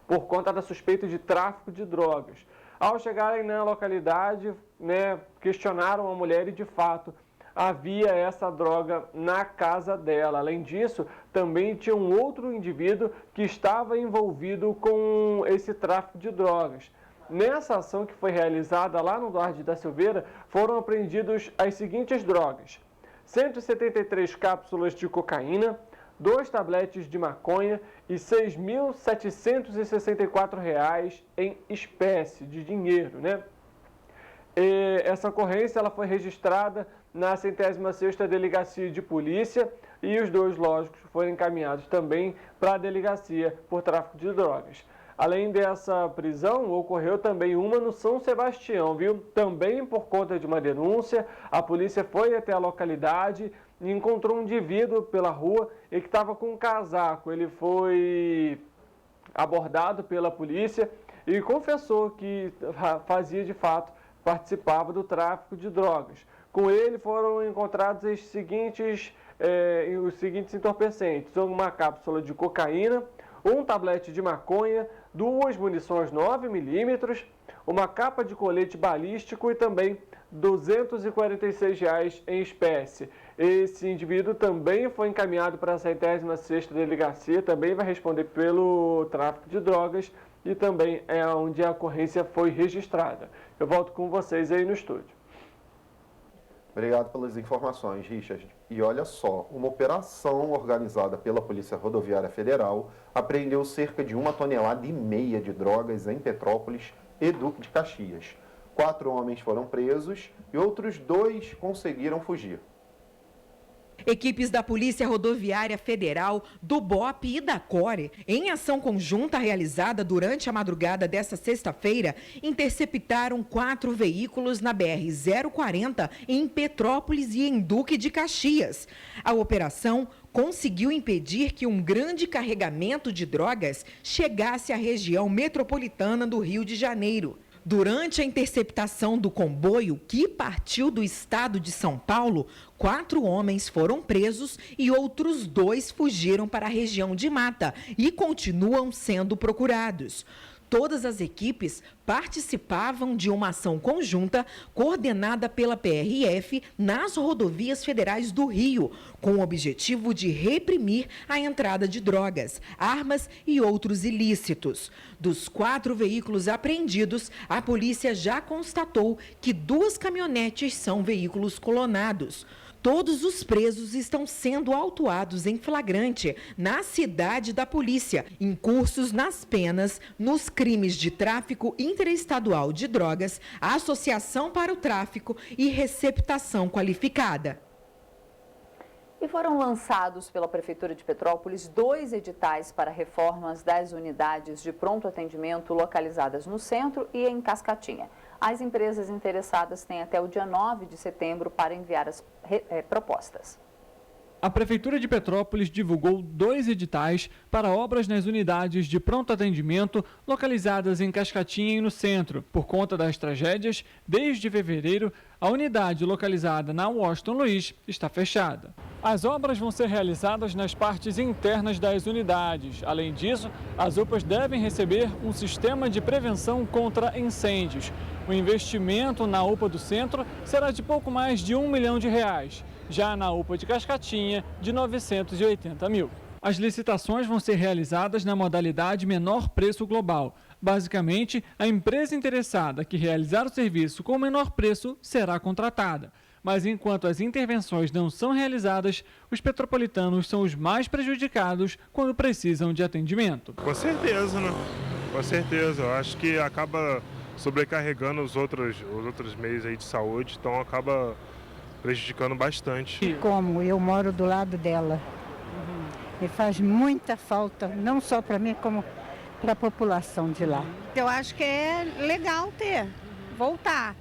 por conta da suspeita de tráfico de drogas. Ao chegarem na localidade, né, questionaram a mulher e, de fato, havia essa droga na casa dela. Além disso, também tinha um outro indivíduo que estava envolvido com esse tráfico de drogas. Nessa ação que foi realizada lá no Duarte da Silveira, foram apreendidos as seguintes drogas: 173 cápsulas de cocaína, 2 tabletes de maconha e R$ 6.764 em espécie de dinheiro, né? Essa ocorrência ela foi registrada na 106ª Delegacia de Polícia e os 2, lógicos, foram encaminhados também para a Delegacia por Tráfico de Drogas. Além dessa prisão, ocorreu também uma no São Sebastião, viu? Também por conta de uma denúncia, a polícia foi até a localidade e encontrou um indivíduo pela rua e que estava com um casaco. Ele foi abordado pela polícia e confessou que fazia, de fato, participava do tráfico de drogas. Com ele foram encontrados os seguintes entorpecentes: uma cápsula de cocaína, um tablete de maconha, 2 munições 9mm, uma capa de colete balístico e também R$ 246 em espécie. Esse indivíduo também foi encaminhado para a 106ª Delegacia, também vai responder pelo tráfico de drogas e também é onde a ocorrência foi registrada. Eu volto com vocês aí no estúdio. Obrigado pelas informações, Richard. E olha só, uma operação organizada pela Polícia Rodoviária Federal apreendeu cerca de 1,5 toneladas de drogas em Petrópolis e Duque de Caxias. 4 homens foram presos e outros 2 conseguiram fugir. Equipes da Polícia Rodoviária Federal, do BOP e da CORE, em ação conjunta realizada durante a madrugada desta sexta-feira, interceptaram 4 veículos na BR-040 em Petrópolis e em Duque de Caxias. A operação conseguiu impedir que um grande carregamento de drogas chegasse à região metropolitana do Rio de Janeiro. Durante a interceptação do comboio que partiu do estado de São Paulo, 4 homens foram presos e outros 2 fugiram para a região de Mata e continuam sendo procurados. Todas as equipes participavam de uma ação conjunta coordenada pela PRF nas rodovias federais do Rio, com o objetivo de reprimir a entrada de drogas, armas e outros ilícitos. Dos 4 veículos apreendidos, a polícia já constatou que 2 caminhonetes são veículos clonados. Todos os presos estão sendo autuados em flagrante na cidade da polícia, incursos nas penas, nos crimes de tráfico interestadual de drogas, associação para o tráfico e receptação qualificada. E foram lançados pela Prefeitura de Petrópolis 2 editais para reformas das unidades de pronto atendimento localizadas no centro e em Cascatinha. As empresas interessadas têm até o dia 9 de setembro para enviar as propostas. A Prefeitura de Petrópolis divulgou 2 editais para obras nas unidades de pronto atendimento localizadas em Cascatinha e no centro. Por conta das tragédias, desde fevereiro, a unidade localizada na Washington Luiz está fechada. As obras vão ser realizadas nas partes internas das unidades. Além disso, as UPAs devem receber um sistema de prevenção contra incêndios. O investimento na UPA do centro será de pouco mais de R$1 milhão. Já na UPA de Cascatinha, de 980 mil. As licitações vão ser realizadas na modalidade menor preço global. Basicamente, a empresa interessada que realizar o serviço com menor preço será contratada. Mas enquanto as intervenções não são realizadas, os petropolitanos são os mais prejudicados quando precisam de atendimento. Com certeza, né? Com certeza. Eu acho que acaba sobrecarregando os outros meios aí de saúde, então acaba prejudicando bastante. Como eu moro do lado dela, e faz muita falta, não só para mim, como para a população de lá. Eu acho que é legal voltar,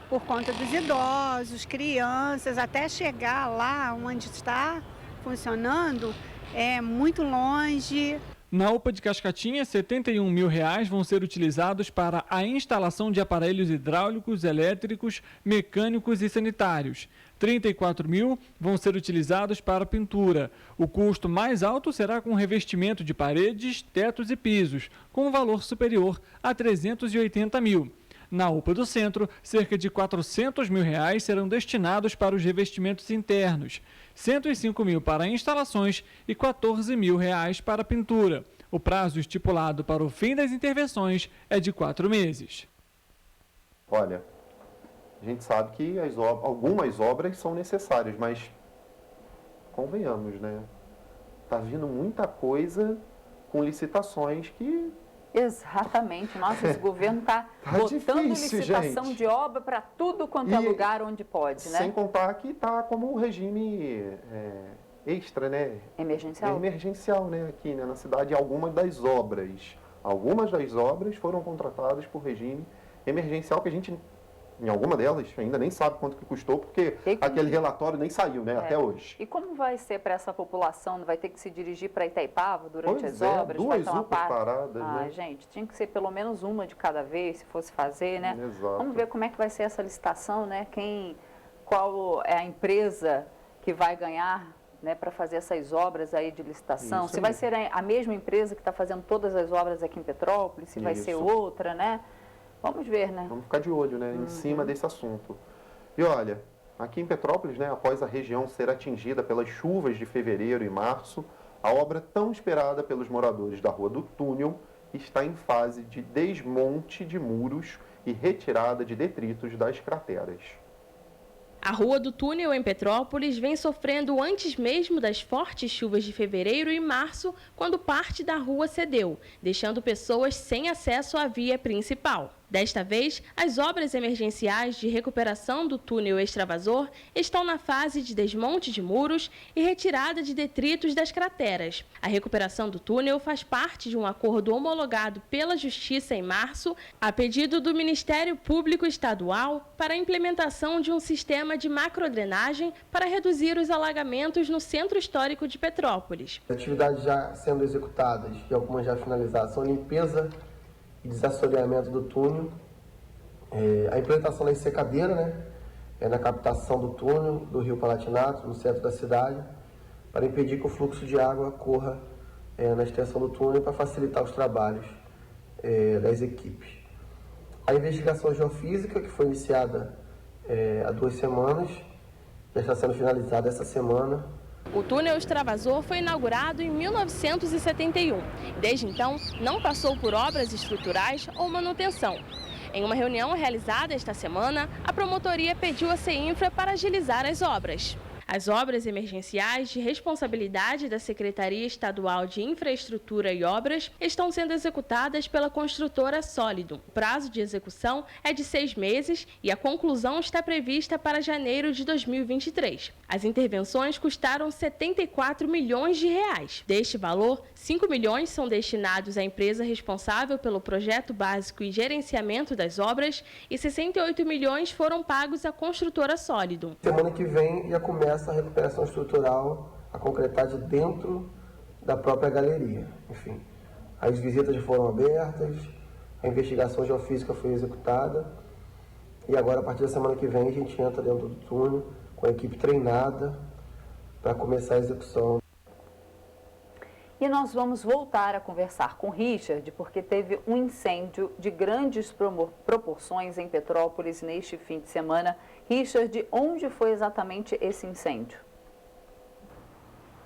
por conta dos idosos, crianças, até chegar lá onde está funcionando, é muito longe. Na UPA de Cascatinha, R$71 mil vão ser utilizados para a instalação de aparelhos hidráulicos, elétricos, mecânicos e sanitários. 34 mil vão ser utilizados para pintura. O custo mais alto será com revestimento de paredes, tetos e pisos, com um valor superior a 380 mil. Na UPA do Centro, cerca de R$400 mil serão destinados para os revestimentos internos, 105 mil para instalações e R$14 mil para pintura. O prazo estipulado para o fim das intervenções é de 4 meses. Olha, a gente sabe que algumas obras são necessárias, mas convenhamos, né? Tá vindo muita coisa com licitações que... Exatamente. Nossa, esse governo está botando difícil, licitação gente. de obra para tudo quanto é lugar onde pode, né? Sem contar que está como um regime extra, né? Emergencial? Emergencial, né? Aqui, né? Na cidade, algumas das obras foram contratadas por regime emergencial, que a gente, em alguma delas, ainda nem sabe quanto que custou, porque aquele relatório nem saiu, né? Até hoje. E como vai ser para essa população? Vai ter que se dirigir para Itaipava durante as Pois é, obras? 2 UPAs paradas, né? Gente, tinha que ser pelo menos uma de cada vez, se fosse fazer, né? Exato. Vamos ver como é que vai ser essa licitação, né? Qual é a empresa que vai ganhar, né, para fazer essas obras aí de licitação? Isso se vai ser a mesma empresa que está fazendo todas as obras aqui em Petrópolis, se vai ser outra, né? Vamos ver, né? Vamos ficar de olho, né, em cima desse assunto. E olha, aqui em Petrópolis, né, após a região ser atingida pelas chuvas de fevereiro e março, a obra tão esperada pelos moradores da Rua do Túnel está em fase de desmonte de muros e retirada de detritos das crateras. A Rua do Túnel, em Petrópolis, vem sofrendo antes mesmo das fortes chuvas de fevereiro e março, quando parte da rua cedeu, deixando pessoas sem acesso à via principal. Desta vez, as obras emergenciais de recuperação do túnel extravasor estão na fase de desmonte de muros e retirada de detritos das crateras. A recuperação do túnel faz parte de um acordo homologado pela Justiça em março, a pedido do Ministério Público Estadual, para a implementação de um sistema de macrodrenagem para reduzir os alagamentos no centro histórico de Petrópolis. Atividades já sendo executadas e algumas já finalizadas são limpeza e desassoreamento do túnel, a implementação da ensecadeira, na captação do túnel do Rio Palatinato, no centro da cidade, para impedir que o fluxo de água corra na extensão do túnel para facilitar os trabalhos das equipes. A investigação geofísica, que foi iniciada há 2 semanas, já está sendo finalizada essa semana. O túnel extravasor foi inaugurado em 1971. Desde então, não passou por obras estruturais ou manutenção. Em uma reunião realizada esta semana, a promotoria pediu à CEINFRA para agilizar as obras. As obras emergenciais de responsabilidade da Secretaria Estadual de Infraestrutura e Obras estão sendo executadas pela construtora Sólido. O prazo de execução é de 6 meses e a conclusão está prevista para janeiro de 2023. As intervenções custaram 74 milhões de reais. Deste valor, 5 milhões são destinados à empresa responsável pelo projeto básico e gerenciamento das obras e 68 milhões foram pagos à construtora Sólido. Semana que vem já começa a recuperação estrutural a concretar de dentro da própria galeria. Enfim, as visitas foram abertas, a investigação geofísica foi executada e agora, a partir da semana que vem, a gente entra dentro do túnel com a equipe treinada para começar a execução. E nós vamos voltar a conversar com Richard, porque teve um incêndio de grandes proporções em Petrópolis neste fim de semana. Richard, onde foi exatamente esse incêndio?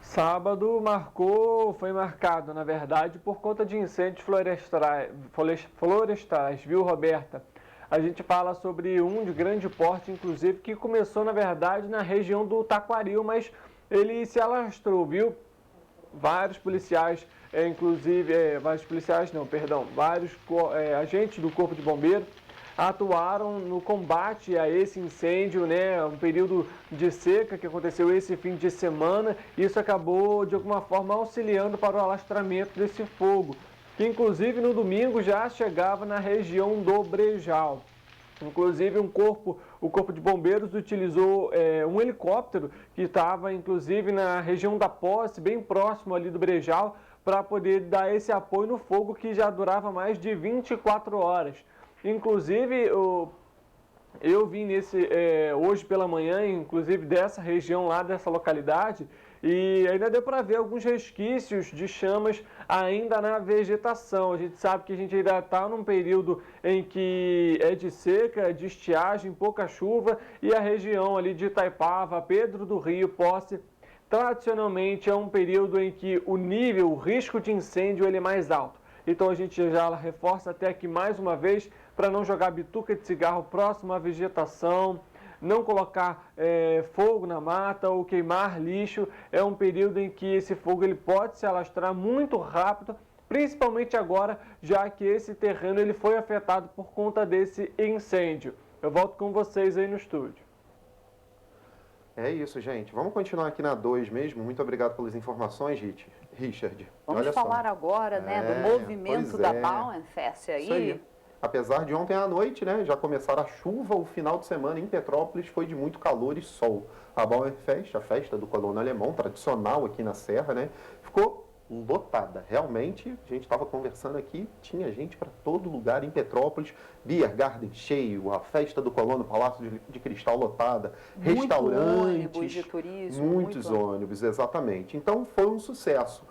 Sábado foi marcado, na verdade, por conta de incêndios florestais, viu, Roberta? A gente fala sobre um de grande porte, inclusive, que começou, na verdade, na região do Taquaril, mas ele se alastrou, viu? Vários policiais, vários agentes do Corpo de Bombeiros atuaram no combate a esse incêndio, um período de seca que aconteceu esse fim de semana. Isso acabou, de alguma forma, auxiliando para o alastramento desse fogo, que inclusive no domingo já chegava na região do Brejal. Inclusive o Corpo de Bombeiros utilizou um helicóptero que estava inclusive na região da Posse, bem próximo ali do Brejal, para poder dar esse apoio no fogo que já durava mais de 24 horas. Inclusive eu vim hoje pela manhã, inclusive dessa região lá, dessa localidade, e ainda deu para ver alguns resquícios de chamas ainda na vegetação. A gente sabe que a gente ainda está num período em que é de seca, de estiagem, pouca chuva, e a região ali de Itaipava, Pedro do Rio, Posse, tradicionalmente é um período em que o risco de incêndio ele é mais alto. Então a gente já reforça até aqui mais uma vez para não jogar bituca de cigarro próximo à vegetação, não colocar fogo na mata ou queimar lixo. É um período em que esse fogo ele pode se alastrar muito rápido, principalmente agora, já que esse terreno ele foi afetado por conta desse incêndio. Eu volto com vocês aí no estúdio. É isso, gente. Vamos continuar aqui na 2 mesmo. Muito obrigado pelas informações, Richard. Vamos falar agora, do movimento da Bauernfest aí. Isso aí. Apesar de ontem à noite, já começar a chuva, o final de semana em Petrópolis foi de muito calor e sol. A Bauernfest, a festa do colono alemão, tradicional aqui na Serra, ficou lotada. Realmente, a gente estava conversando aqui, tinha gente para todo lugar em Petrópolis, Beer Garden cheio, a festa do colono, Palácio de Cristal lotada, restaurantes, ônibus de turismo, muitos ônibus, exatamente. Então foi um sucesso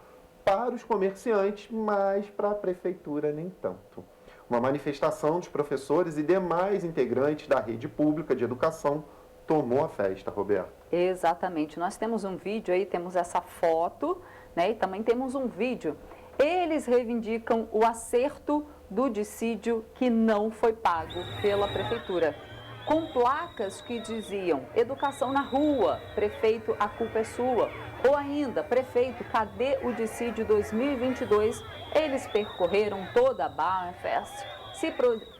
para os comerciantes, mas para a prefeitura nem tanto. Uma manifestação dos professores e demais integrantes da rede pública de educação tomou a festa, Roberto. Exatamente. Nós temos um vídeo aí, temos essa foto, e também temos um vídeo. Eles reivindicam o acerto do dissídio que não foi pago pela prefeitura. com placas que diziam educação na rua, prefeito, a culpa é sua. Ou ainda, prefeito, cadê o dissídio 2022? Eles percorreram toda a Bauernfest, se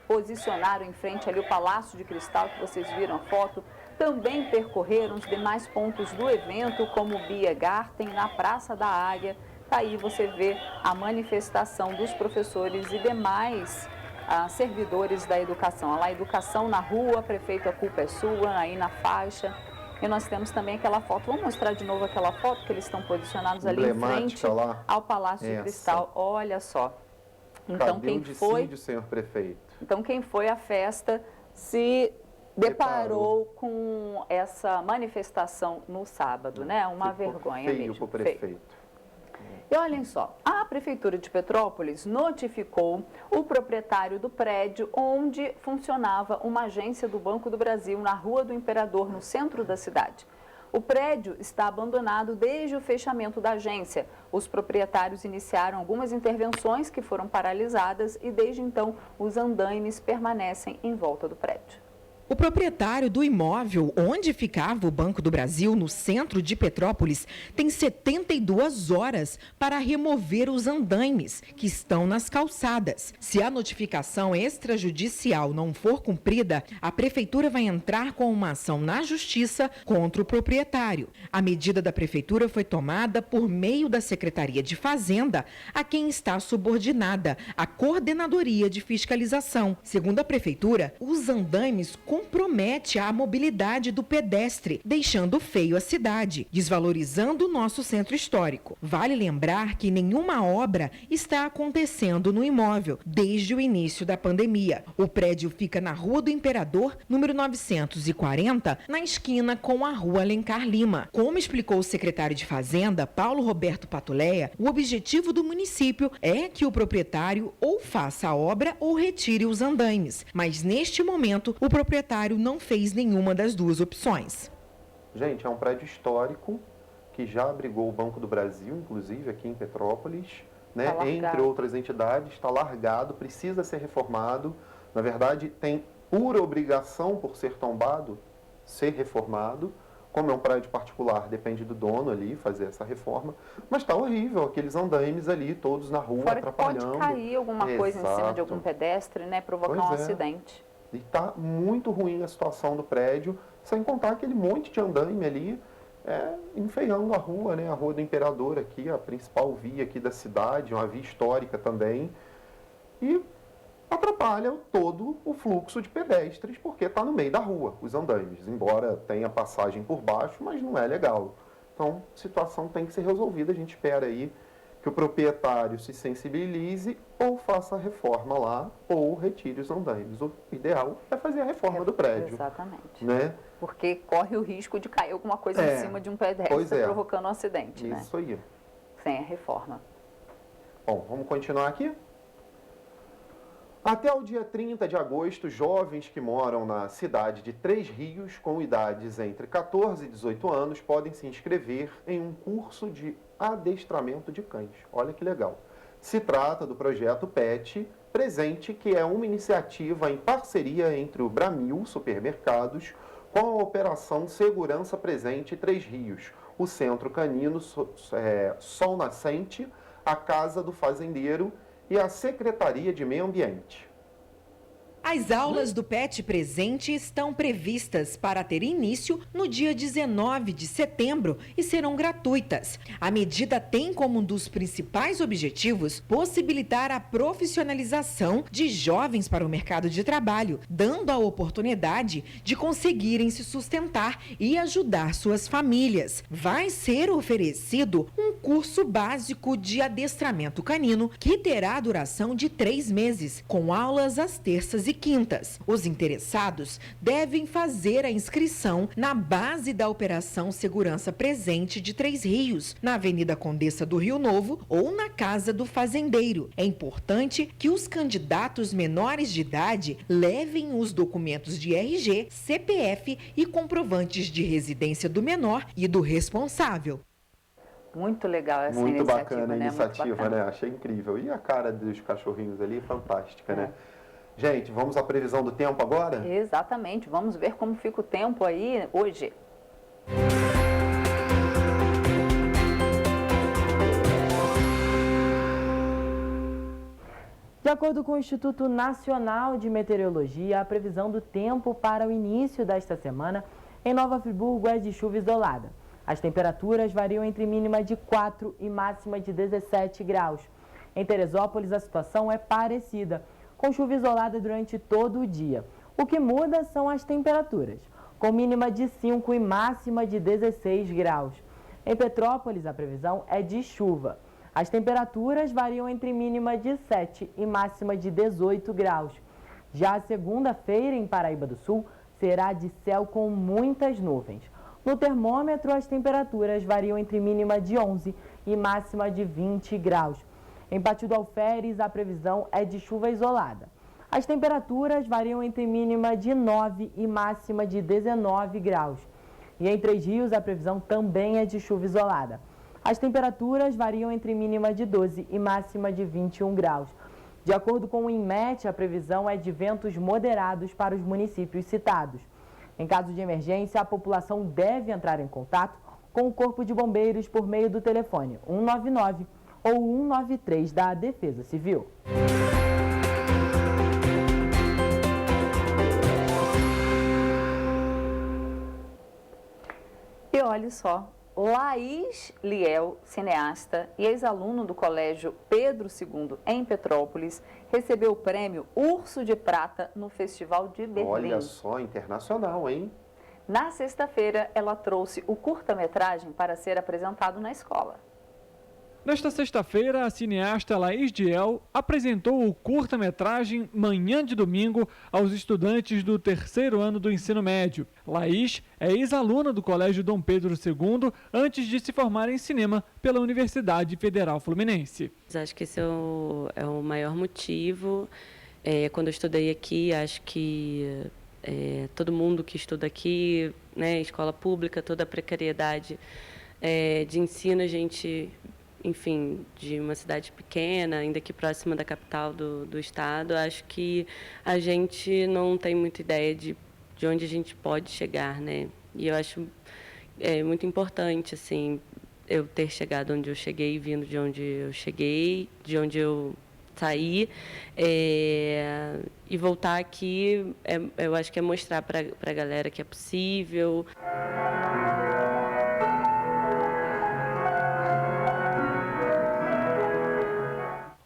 posicionaram em frente ali ao Palácio de Cristal, que vocês viram a foto, também percorreram os demais pontos do evento, como o Biergarten, na Praça da Águia. Aí você vê a manifestação dos professores e demais servidores da educação. Olha lá, educação na rua, prefeito, a culpa é sua, aí na faixa. E nós temos também aquela foto, vamos mostrar de novo aquela foto que eles estão posicionados ali em frente lá. Ao Palácio de Cristal. Olha só. Então, cadê o dissídio, senhor prefeito? Então, quem foi à festa se deparou com essa manifestação no sábado, né? Uma vergonha feio mesmo. Para o prefeito. E olhem só, a Prefeitura de Petrópolis notificou o proprietário do prédio onde funcionava uma agência do Banco do Brasil na Rua do Imperador, no centro da cidade. O prédio está abandonado desde o fechamento da agência. Os proprietários iniciaram algumas intervenções que foram paralisadas e desde então os andaimes permanecem em volta do prédio. O proprietário do imóvel onde ficava o Banco do Brasil, no centro de Petrópolis, tem 72 horas para remover os andaimes que estão nas calçadas. Se a notificação extrajudicial não for cumprida, a prefeitura vai entrar com uma ação na justiça contra o proprietário. A medida da prefeitura foi tomada por meio da Secretaria de Fazenda, a quem está subordinada a Coordenadoria de Fiscalização. Segundo a prefeitura, os andaimes compromete a mobilidade do pedestre, deixando feio a cidade, desvalorizando o nosso centro histórico. Vale lembrar que nenhuma obra está acontecendo no imóvel desde o início da pandemia. O prédio fica na Rua do Imperador, número 940, na esquina com a Rua Alencar Lima. Como explicou o secretário de Fazenda, Paulo Roberto Patuleia, o objetivo do município é que o proprietário ou faça a obra ou retire os andaimes. Mas neste momento, o proprietário não fez nenhuma das duas opções. Gente, é um prédio histórico que já abrigou o Banco do Brasil, inclusive aqui em Petrópolis, né? Entre outras entidades, está largado, precisa ser reformado. Na verdade, tem pura obrigação, por ser tombado, ser reformado. Como é um prédio particular, depende do dono ali fazer essa reforma. Mas está horrível, aqueles andaimes ali, todos na rua, fora atrapalhando. Pode cair alguma coisa em cima de algum pedestre, né? Provocar um acidente. E está muito ruim a situação do prédio, sem contar aquele monte de andaime ali, enfeiando a rua, né? A Rua do Imperador aqui, a principal via aqui da cidade, uma via histórica também. E atrapalha todo o fluxo de pedestres, porque está no meio da rua, os andaimes. Embora tenha passagem por baixo, mas não é legal. Então, a situação tem que ser resolvida. A gente espera aí que o proprietário se sensibilize ou faça a reforma lá ou retire os andaimes. O ideal é fazer a reforma do prédio. Exatamente. Né? Porque corre o risco de cair alguma coisa em cima de um pedestre, provocando um acidente. Isso aí. Sem a reforma. Bom, vamos continuar aqui? Até o dia 30 de agosto, jovens que moram na cidade de Três Rios, com idades entre 14 e 18 anos, podem se inscrever em um curso de adestramento de cães. Olha que legal. Se trata do projeto PET Presente, que é uma iniciativa em parceria entre o Bramil Supermercados com a Operação Segurança Presente Três Rios, o Centro Canino Sol Nascente, a Casa do Fazendeiro e a Secretaria de Meio Ambiente. As aulas do PET Presente estão previstas para ter início no dia 19 de setembro e serão gratuitas. A medida tem como um dos principais objetivos possibilitar a profissionalização de jovens para o mercado de trabalho, dando a oportunidade de conseguirem se sustentar e ajudar suas famílias. Vai ser oferecido um curso básico de adestramento canino que terá duração de 3 meses, com aulas às terças e quintas. Os interessados devem fazer a inscrição na base da Operação Segurança Presente de Três Rios, na Avenida Condessa do Rio Novo ou na Casa do Fazendeiro. É importante que os candidatos menores de idade levem os documentos de RG, CPF e comprovantes de residência do menor e do responsável. Muito legal essa Muito iniciativa, bacana a né? iniciativa, Muito bacana. né? Achei incrível. E a cara dos cachorrinhos ali, fantástica, né? Gente, vamos à previsão do tempo agora? Exatamente, vamos ver como fica o tempo aí hoje. De acordo com o Instituto Nacional de Meteorologia, a previsão do tempo para o início desta semana em Nova Friburgo é de chuva isolada. As temperaturas variam entre mínima de 4 e máxima de 17 graus. Em Teresópolis, a situação é parecida, com chuva isolada durante todo o dia. O que muda são as temperaturas, com mínima de 5 e máxima de 16 graus. Em Petrópolis, a previsão é de chuva. As temperaturas variam entre mínima de 7 e máxima de 18 graus. Já a segunda-feira, em Paraíba do Sul, será de céu com muitas nuvens. No termômetro, as temperaturas variam entre mínima de 11 e máxima de 20 graus. Em Pátio do Alferes, a previsão é de chuva isolada. As temperaturas variam entre mínima de 9 e máxima de 19 graus. E em Três Rios, a previsão também é de chuva isolada. As temperaturas variam entre mínima de 12 e máxima de 21 graus. De acordo com o INMET, a previsão é de ventos moderados para os municípios citados. Em caso de emergência, a população deve entrar em contato com o Corpo de Bombeiros por meio do telefone 199 ou 193 da Defesa Civil. E olha só, Laís Liel, cineasta e ex-aluno do Colégio Pedro II em Petrópolis, recebeu o prêmio Urso de Prata no Festival de Berlim. Olha só, internacional, hein? Na sexta-feira, ela trouxe o curta-metragem para ser apresentado na escola. Nesta sexta-feira, a cineasta Laís Liel apresentou o curta-metragem Manhã de Domingo aos estudantes do terceiro ano do ensino médio. Laís é ex-aluna do Colégio Dom Pedro II antes de se formar em cinema pela Universidade Federal Fluminense. Acho que esse é o maior motivo. Quando eu estudei aqui, acho que todo mundo que estuda aqui, né, escola pública, toda a precariedade de ensino, a gente... enfim, de uma cidade pequena, ainda aqui próxima da capital do estado, acho que a gente não tem muita ideia de onde a gente pode chegar, né? E eu acho muito importante, assim, eu ter chegado onde eu cheguei, vindo de onde eu cheguei, de onde eu saí, e voltar aqui, eu acho que é mostrar para a galera que é possível.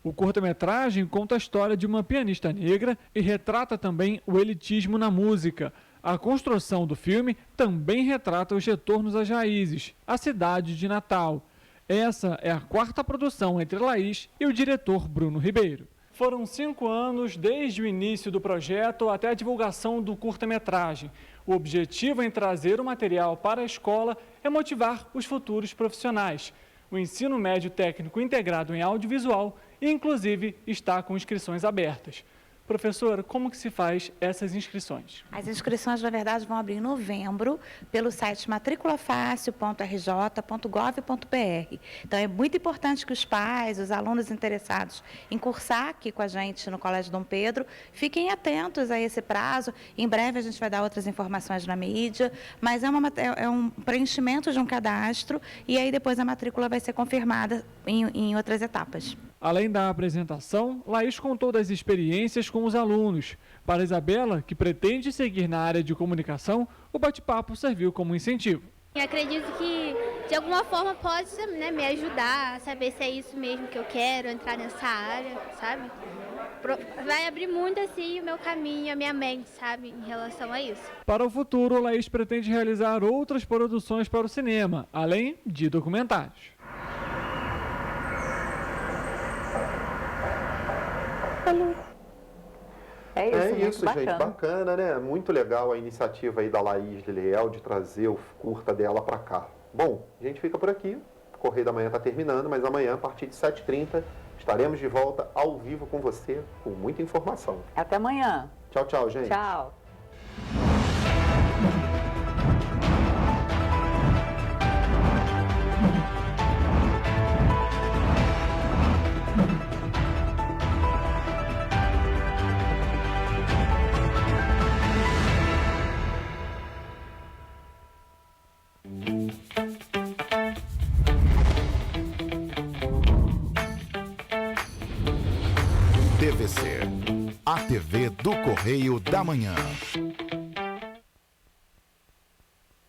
O curta-metragem conta a história de uma pianista negra e retrata também o elitismo na música. A construção do filme também retrata os retornos às raízes, a cidade de Natal. Essa é a quarta produção entre Laís e o diretor Bruno Ribeiro. Foram 5 anos desde o início do projeto até a divulgação do curta-metragem. O objetivo em trazer o material para a escola é motivar os futuros profissionais. O ensino médio técnico integrado em audiovisual, inclusive, está com inscrições abertas. Professora, como que se faz essas inscrições? As inscrições, na verdade, vão abrir em novembro pelo site matriculafácil.rj.gov.br. Então, é muito importante que os pais, os alunos interessados em cursar aqui com a gente no Colégio Dom Pedro, fiquem atentos a esse prazo. Em breve, a gente vai dar outras informações na mídia, mas é um preenchimento de um cadastro e aí depois a matrícula vai ser confirmada em outras etapas. Além da apresentação, Laís contou das experiências com os alunos. Para Isabela, que pretende seguir na área de comunicação, o bate-papo serviu como incentivo. Eu acredito que, de alguma forma, pode, né, me ajudar a saber se é isso mesmo que eu quero, entrar nessa área, sabe? Vai abrir muito, assim, o meu caminho, a minha mente, sabe, em relação a isso. Para o futuro, Laís pretende realizar outras produções para o cinema, além de documentários. É isso, gente, bacana, né? Muito legal a iniciativa aí da Laís Liel de trazer o curta dela para cá. Bom, a gente fica por aqui, o Correio da Manhã está terminando, mas amanhã, a partir de 7h30, estaremos de volta ao vivo com você, com muita informação. Até amanhã. Tchau, tchau, gente. Tchau. TVC. A TV do Correio da Manhã.